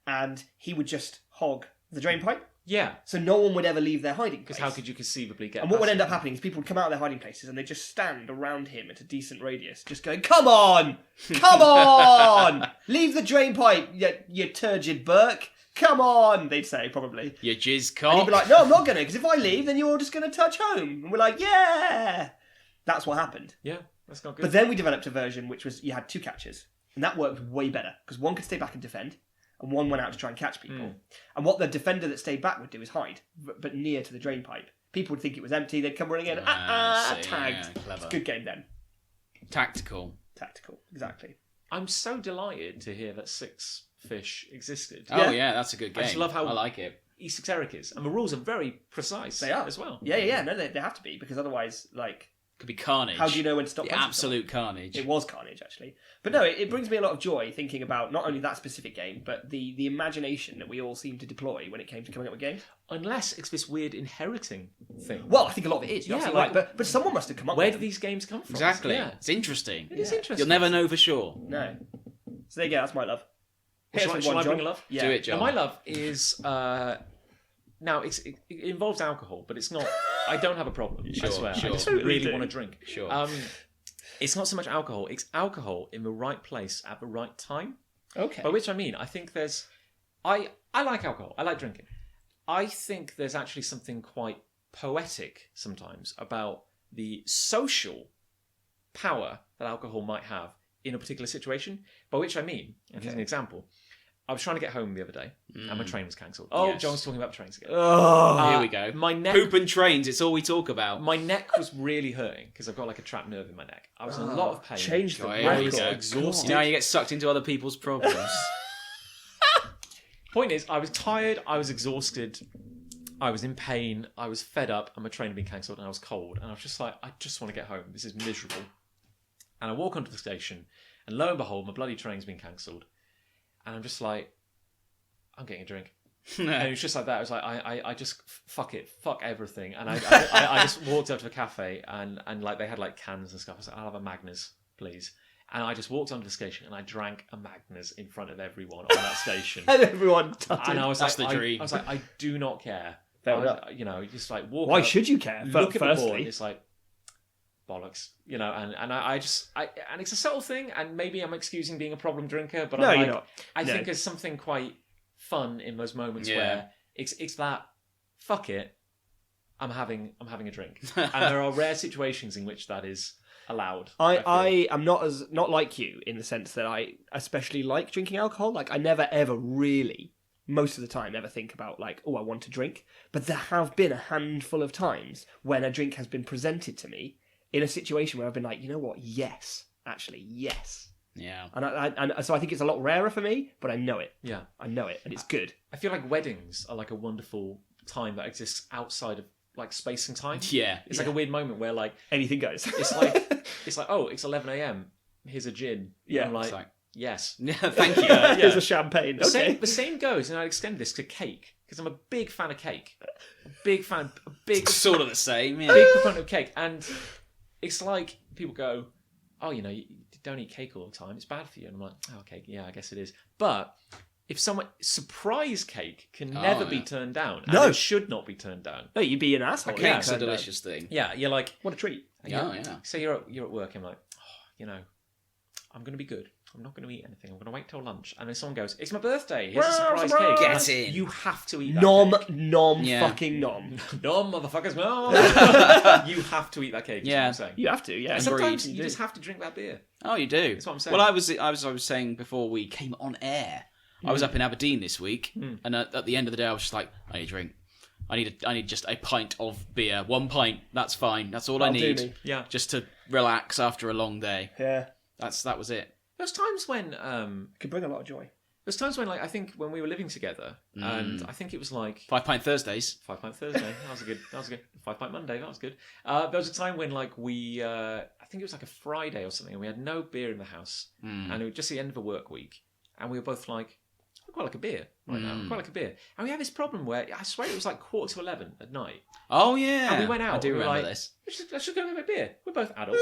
and he would just hog the drain pipe, Yeah, so no one would ever leave their hiding place. because how could you conceivably get And what would past end up him? happening is people would come out of their hiding places and they'd just stand around him at a decent radius, just going, "Come on! Come on! Leave the drain pipe, you turgid Burke! Come on!" They'd say, probably. You jizz And he'd cock. be like, "No, I'm not going to, because if I leave, then you're just going to touch home." And we're like, "Yeah!" That's what happened. Yeah, that's not good. But then we developed a version which was you had two catchers, and that worked way better because one could stay back and defend, and one went out to try and catch people. And what the defender that stayed back would do is hide, but near to the drain pipe. People would think it was empty. They'd come running in. see, Tagged. yeah, clever. It's a good game then. Tactical. Tactical, exactly. I'm so delighted to hear that Six Fish existed. Oh yeah, that's a good game. I just love how I like it. esoteric is, and the rules are very precise. They are as well. Yeah. No, they have to be because otherwise, like, Could be carnage. how do you know when to stop? The when to stop? absolute carnage. It was carnage, actually. But no, it brings me a lot of joy thinking about not only that specific game, but the imagination that we all seem to deploy when it came to coming up with games. Unless it's this weird inheriting thing. Well, I think a lot of it is. You're Yeah, absolutely like- right. But someone must have come up Where with do them. these games come from? Exactly. Yeah. It's interesting. It is interesting. You'll never know for sure. No. So there you go, that's my love. Hit us Shall I- with shall one, I bring John. a love? Yeah. Do it, John. Now, my love is now it involves alcohol, but it's not. I don't have a problem. I Sure, swear. sure. I just Totally really do. want to drink. Sure. It's not so much alcohol. It's alcohol in the right place at the right time. Okay. By which I mean, I think there's. I like alcohol. I like drinking. I think there's actually something quite poetic sometimes about the social power that alcohol might have in a particular situation. By which I mean, and here's an example. I was trying to get home the other day, and my train was cancelled. Oh, Yes. John's talking about trains again. Oh. Here we go. My neck, Poop and trains. It's all we talk about. my neck was really hurting because I've got like a trapped nerve in my neck. I was in a lot of pain. Change the Oh, here we record. go. exhausted. You know how you get sucked into other people's problems. Point is, I was tired, I was exhausted, I was in pain, I was fed up, and my train had been cancelled, and I was cold, and I was just like, I just want to get home. This is miserable. And I walk onto the station, and lo and behold, my bloody train's been cancelled, and I'm just like, I'm getting a drink. And it was just like that. I was like, I just fuck it, fuck everything, and I just walked up to a cafe, and like they had like cans and stuff. I was like, I'll have a Magners, please. And I just walked onto the station and I drank a Magners in front of everyone on that station. And everyone tutted. And I was That's like, the dream. I was like, I do not care. Fair I was, enough. you know, just like walk. Why up, should you care? look at the board? Firstly. It's like bollocks, you know. And I and it's a subtle thing. And maybe I'm excusing being a problem drinker, but No, I'm you're like, not. I No. think there's something quite fun in those moments Yeah. where it's that fuck it, I'm having a drink, and there are rare situations in which that is allowed. feel. I am not like you in the sense that I especially like drinking alcohol. Like I never ever really, most of the time, ever think about like, oh, I want to drink. But there have been a handful of times when a drink has been presented to me in a situation where I've been like, you know what? Yes, actually, yes. Yeah. And so I think it's a lot rarer for me, but I know it. Yeah, I know it, and it's good. I feel like weddings are like a wonderful time that exists outside of like space and time. Yeah. It's like a weird moment where like Anything goes. it's like oh, it's 11 a.m. Here's a gin. Yeah. I'm like, It's like- yes. Yeah, thank you. Here's a champagne. The Okay. same goes, and I extend this to cake because I'm a big fan of cake. A big Sort of the same. Yeah. big proponent of cake, and it's like people go, "Oh, you know, you don't eat cake all the time; it's bad for you." And I'm like, "Oh, okay, yeah, I guess it is." But if someone surprise cake can never be yeah. turned down, No. and it should not be turned down. No, you'd be an asshole. Yeah, Cake's a turned down. delicious thing. Yeah, you're like, What a treat. Yeah, yeah. so you're at work. I'm like, oh, you know, I'm going to be good. I'm not going to eat anything. I'm going to wait till lunch. And then someone goes, "It's my birthday. Here's a surprise Surprise! cake." Get I'm like, in. You have to eat that Nom, cake. nom, Yeah. fucking nom. No, motherfuckers, no. You have to eat that cake. Is Yeah. what I'm saying. You have to, yeah. And sometimes Agreed. you just have to drink that beer. Oh, you do. That's what I'm saying. Well, I was saying before we came on air. I was up in Aberdeen this week, and at the end of the day, I was just like, I need a drink. I need just a pint of beer. 1 pint, that's fine. That's all I That'll do need. me. Yeah. Just to relax after a long day. Yeah. That was it. There's times when Could bring a lot of joy. there's times when like I think when we were living together, and I think it was like 5 Pint Thursdays. 5 Pint Thursday. That was good. 5 Pint Monday. That was good. There was a time when like we, I think it was like a Friday or something, and we had no beer in the house, and it was just the end of a work week, and we were both like, I quite like a beer right now. I quite like a beer, and we had this problem where I swear it was like 11:15 at night, Oh yeah, and we went out. I do and we were remember like, this. Let's just go have a beer. We're both adults.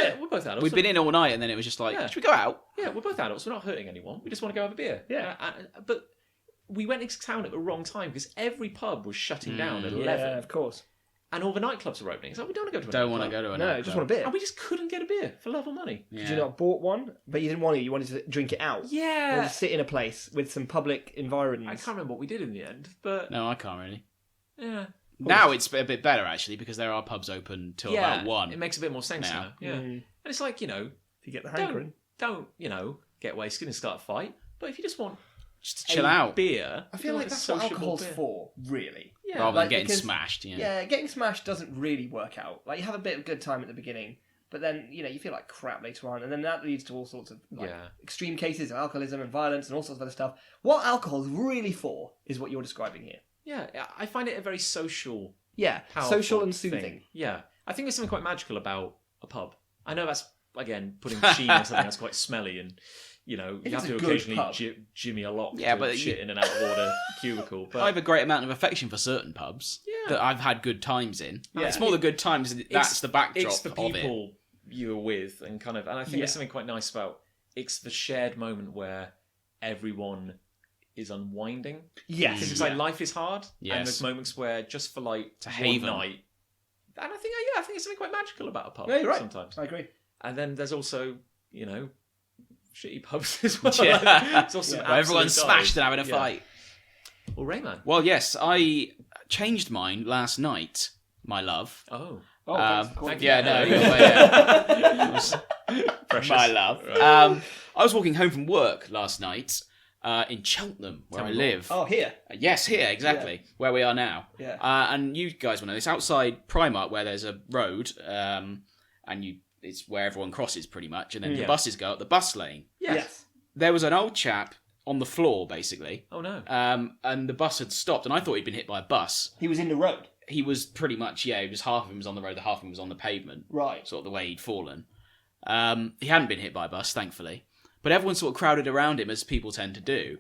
Yeah, we're both adults. We'd been in all night, and then it was just like, Yeah. should we go out? Yeah, we're both adults. We're not hurting anyone. We just want to go have a beer. Yeah. But we went into town at the wrong time because every pub was shutting down at 11, Yeah, of course. and all the nightclubs were opening. It's like we don't want to go to a Don't want nightclub. to go to a No, nightclub. just want a beer. And we just couldn't get a beer for love or money. Did you not bought one? But you didn't want it. You wanted to drink it out. You wanted Yeah. to sit in a place with some public environment. I can't remember what we did in the end, but No, I can't really. yeah. Now it's a bit better actually because there are pubs open till Yeah, about 1. it makes a bit more sense now. now. Yeah. And it's like, If you get the hankering. don't, get wasted and start a fight. But if you just want Just to chill a out beer, I feel like a that's what sociable alcohol's beer. for, really. Yeah. rather than like, getting because- smashed. Yeah. Yeah, getting smashed doesn't really work out. Like, you have a bit of good time at the beginning, but then, you feel like crap later on, and then that leads to all sorts of Yeah. extreme cases of alcoholism and violence and all sorts of other stuff. What alcohol's really for is what you're describing here. Yeah, I find it a very social, Yeah, powerful social and thing. soothing. Yeah, I think there's something quite magical about a pub. I know that's again putting sheen on something that's quite smelly, and you If have it's to a good occasionally pub. Jimmy a lock Yeah, to but shit in an out of order cubicle. But I have a great amount of affection for certain pubs Yeah. that I've had good times in. Yeah. It's more the good times. That's the backdrop it's the of it. people you were with, and I think Yeah. there's something quite nice about it's the shared moment where everyone is unwinding. Yes. Because it's like life is hard, and Yes. there's moments where just for like a one haven. night, and I think there's something quite magical about a pub. Yeah, you're right. Sometimes, I agree. and then there's also shitty pubs as well. Yeah. It's also Yeah. Where everyone's absolute smashed dives. and having a Yeah. fight. Well, Rayman. Well, yes, I changed mine last night, my love. Oh, Oh, thanks for calling thank me. you. Yeah, no, precious. my love. I was walking home from work last night in Cheltenham, where I live. Oh, here. Yes, here, exactly, where we are now. Yeah. And you guys will know this. Outside Primark, where there's a road, and it's where everyone crosses pretty much, and then the Yeah. buses go up the bus lane. Yes. There was an old chap on the floor, basically, Oh no. and the bus had stopped, and I thought he'd been hit by a bus. He was in the road. He was pretty much, he was half of him was on the road, the half of him was on the pavement, Right. sort of the way he'd fallen. He hadn't been hit by a bus, thankfully, but everyone sort of crowded around him, as people tend to do,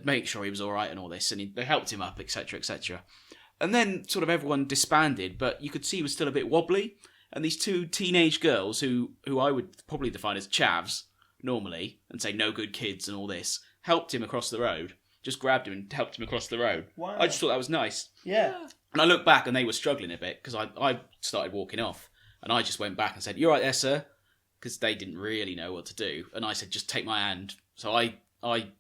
make sure he was all right and all this, and they helped him up, etc., etc. And then sort of everyone disbanded, but you could see he was still a bit wobbly, and these two teenage girls, who I would probably define as chavs, normally, and say no good kids and all this, helped him across the road. Just grabbed him and helped him across the road. Wow. I just thought that was nice. Yeah. And I looked back and they were struggling a bit because I started walking off. And I just went back and said, "You're right there, sir," because they didn't really know what to do. And I said, "Just take my hand." So I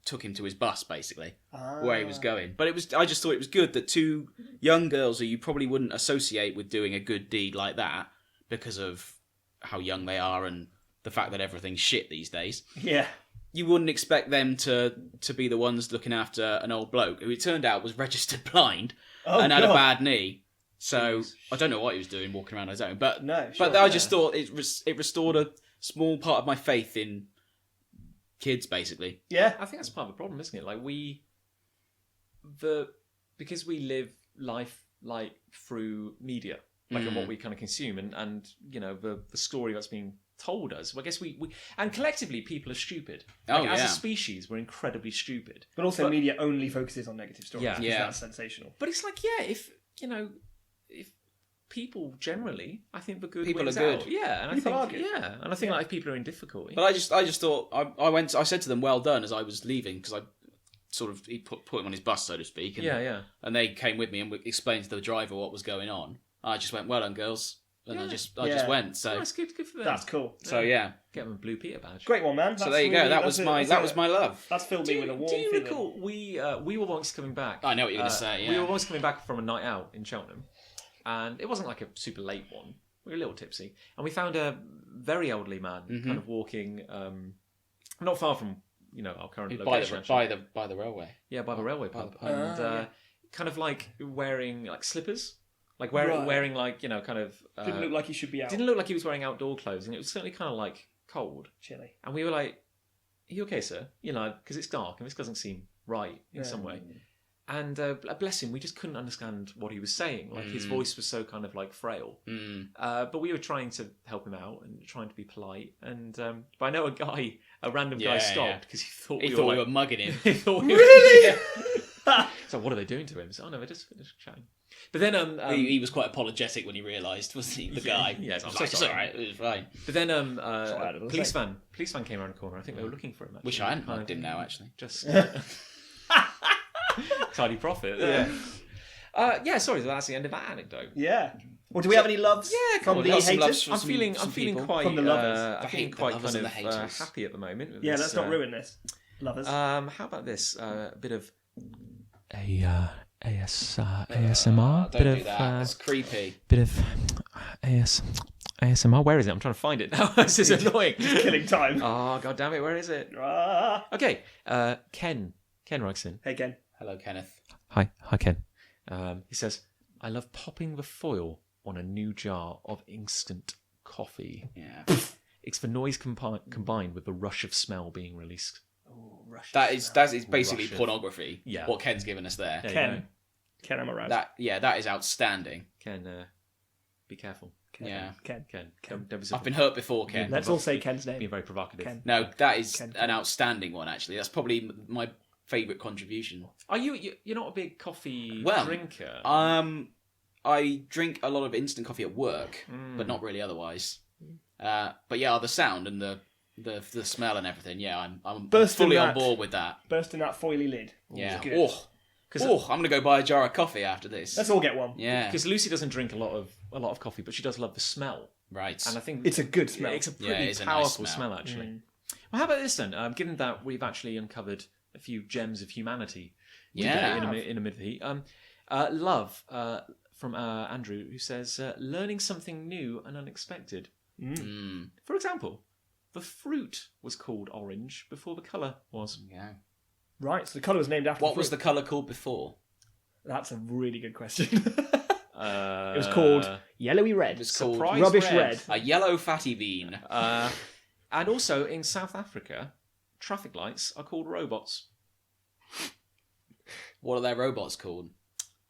took him to his bus, basically, where he was going. But I just thought it was good that two young girls who you probably wouldn't associate with doing a good deed like that because of how young they are and the fact that everything's shit these days. Yeah. You wouldn't expect them to be the ones looking after an old bloke who it turned out was registered blind and had a God. bad knee. So I don't know what he was doing walking around on his own, but No, but sure, I just thought it restored a small part of my faith in kids, basically. Yeah. I think that's part of the problem, isn't it? Like because we live life like through media, like in what we kind of consume, and the story that's being told us. Well, I guess we and collectively people are stupid. Like, as a species, we're incredibly stupid. But also, media only focuses on negative stories. Yeah. because Yeah. That's sensational. But it's like, if people generally, I think the good People wins are good. out. Yeah, and People I are think good. and I think like if people are in difficulty. But I just thought I said to them, "Well done," as I was leaving because I sort of he put him on his bus, so to speak. And, yeah. And they came with me and explained to the driver what was going on. I just went, "Well done, girls," and I just went. So That's good for them. That's cool. yeah. Get them a Blue Peter badge. Great one, man. So there you go. That was my love. That's filled me with a warm Do you feeling. recall we were once coming back? I know what you're going to say. We Yeah. were once coming back from a night out in Cheltenham, and it wasn't like a super late one. We were a little tipsy, and we found a very elderly man kind of walking, not far from our current by location. actually. the railway. Yeah, by the railway pub. pub. And kind of like wearing like slippers, like Right. wearing like kind of. Didn't look like he should be out. Didn't look like he was wearing outdoor clothes, and it was certainly kind of like cold. Chilly. And we were like, "Are you okay, sir?" Because it's dark and this doesn't seem right in some way. And bless him, we just couldn't understand what he was saying. Like his voice was so kind of like frail. But we were trying to help him out and trying to be polite. And but I know a random guy stopped because he thought He we thought were we were mugging him. he thought we Really? So what are they doing to him? So, oh no, we're just chatting. But then He was quite apologetic when he realised, wasn't he? The guy. Yes, He was I'm so like, it's sorry. all right. It was fine. But then I had a police van came around the corner. I think they were looking for him. Actually. Wish I hadn't Kind mugged of him now, actually. Just tidy profit. Yeah. Sorry, that's the end of that anecdote. Yeah. Well, do we have any loves? Yeah, from come the on, got some haters? loves from I'm some- feeling some people. quite From the lovers. I'm I feeling hate the quite lovers kind and of the haters. happy at the moment. with Yeah, this, let's not ruin this. Lovers. How about this? A bit of ASMR. Don't do that. That's creepy. Bit of ASMR. Where is it? I'm trying to find it now. This is annoying. Killing time. Oh god damn it! Where is it? Ah. Okay. Ken writes in. Hey, Ken. Hello, Kenneth. Hi Ken. He says, "I love popping the foil on a new jar of instant coffee. Yeah. It's the noise combined with the rush of smell being released." That is basically Russian. pornography. Yeah. What Ken's given us there. There you Ken. go. Ken, I'm around. That is outstanding. Ken, be careful. Ken. Yeah. Ken. Don't be so I've been hurt before, Ken. Let's all say Ken's being name. very provocative. Ken. No, that is Ken. an outstanding one. Actually, that's probably my favourite contribution. Are you're not a big coffee Well, drinker? I drink a lot of instant coffee at work, but not really otherwise. But yeah, the sound and the smell and everything. Yeah, I'm Bursting fully on that. board with that. Bursting that foily lid. Yeah. Good. I'm gonna go buy a jar of coffee after this. Let's all get one. Yeah. Because Lucy doesn't drink a lot of coffee, but she does love the smell, Right. and I think It's a good smell. it's a Yeah, pretty it is a nice powerful smell. smell, actually. Well, how about this then? Given that we've actually uncovered a few gems of humanity, Yeah. today in a mid heat. Love from Andrew, who says, "Learning something new and unexpected. For example, the fruit was called orange before the colour was." Yeah. Right, so the colour was named after What was fruit. the colour called before? That's a really good question. It It was called yellowy red. It was called Surprise rubbish red. red. a yellow fatty bean. And also in South Africa, traffic lights are called robots. What are their robots called?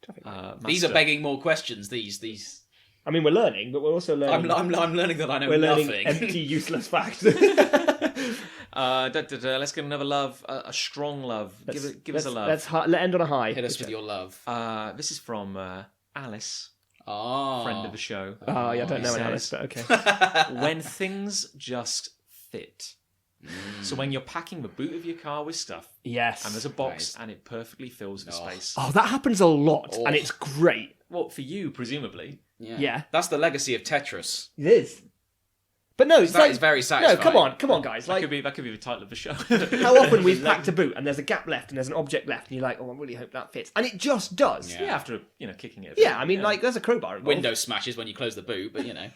These are Master. begging more questions. These. I mean, we're learning, but we're also learning. I'm learning that I know we're learning nothing. empty, useless facts. Let's get another love, a strong love. Give us a love. Let's end on a high. Hit us with your love. This is from Alice, Oh. friend of the show. Oh, yeah, I don't He know an says- Alice, but okay. When things just fit. So when you're packing the boot of your car with stuff, Yes. and there's a box, Nice. and it perfectly fills the space. Oh, that happens a lot, Oh. and it's great. Well, for you, presumably. Yeah. That's the legacy of Tetris. It is. But no, it's That like, is very no, satisfying. come on, guys. That Like, could be the title of the show. how often we've packed a boot and there's a gap left and there's an object left, and you're like, oh, I really hope that fits, and it just does. Yeah. Yeah, after kicking it. Yeah, I mean, like, there's a crowbar involved. Window smashes when you close the boot, but you know.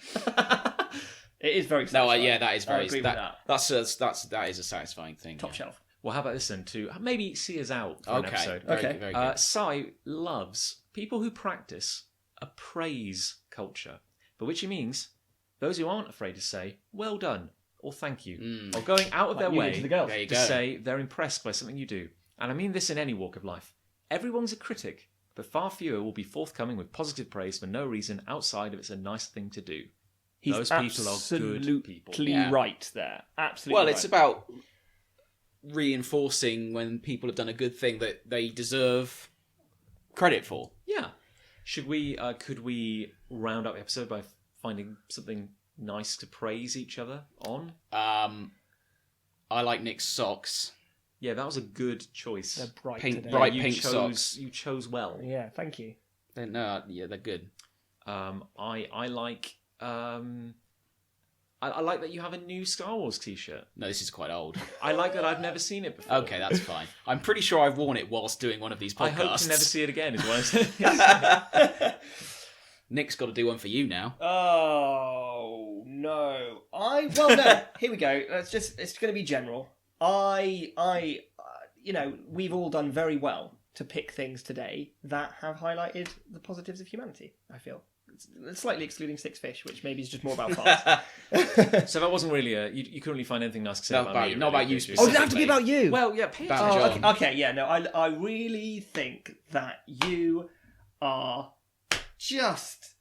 It is very No, satisfying. yeah, that is I very. agree with that. That is a satisfying thing. Top yeah. shelf. Well, how about this then? To maybe see us out for an Okay. episode. Very, Okay. very good. Sai loves people who practice a praise culture, by which he means those who aren't afraid to say "well done" or "thank you," or going out of their Like way to the girls. There you to go. say they're impressed by something you do. And I mean this in any walk of life. Everyone's a critic, but far fewer will be forthcoming with positive praise for no reason outside of it's a nice thing to do. He's Those people are good people. absolutely Yeah. right there. Absolutely. Well, right. it's about reinforcing when people have done a good thing that they deserve credit for. Yeah. Should we? Could we round up the episode by finding something nice to praise each other on? I like Nick's socks. Yeah, that was a good choice. They're bright Pink- today. bright you pink chose, socks. You chose well. Yeah, thank you. Yeah, they're good. I like. I like that you have a new Star Wars T-shirt. No, this is quite old. I like that I've never seen it before. Okay, that's fine. I'm pretty sure I've worn it whilst doing one of these podcasts. I hope to never see it again. Is what I'm saying. Nick's got to do one for you now. Oh no! No. Here we go. It's going to be general. You know, we've all done very well to pick things today that have highlighted the positives of humanity, I feel. It's slightly excluding Six Fish, which maybe is just more about farts. So that wasn't really you couldn't really find anything nice to say Not about about me. you, not about you Oh, does it have to be about you? Well, yeah, Pete. About Oh, John. okay, yeah, no, I really think that you are just...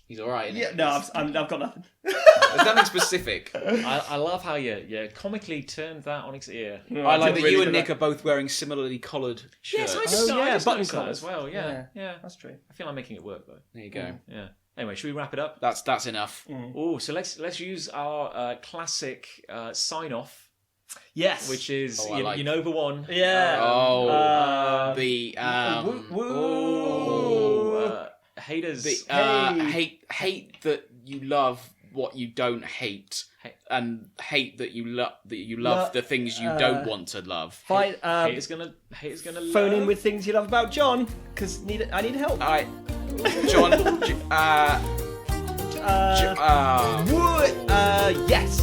He's all right. Yeah, no, I've got nothing. There's nothing specific. I love how you comically turned that on its ear. I like that really you and good Nick are both wearing similarly coloured shirts. Yes, I just, Oh, I yeah, just button noticed that collars. as well. Yeah. That's true. I feel I'm making it work though. There you go. Yeah. Anyway, should we wrap it up? That's enough. Oh, so let's use our classic sign off, Yes. which is Oh, I like- you know the one. Yeah. The Haters. hate that you love what you don't hate, and hate that you love the things you don't want to love. Fine. haters gonna Phone love. in with things you love about John, because I need help. All right, John. Yes.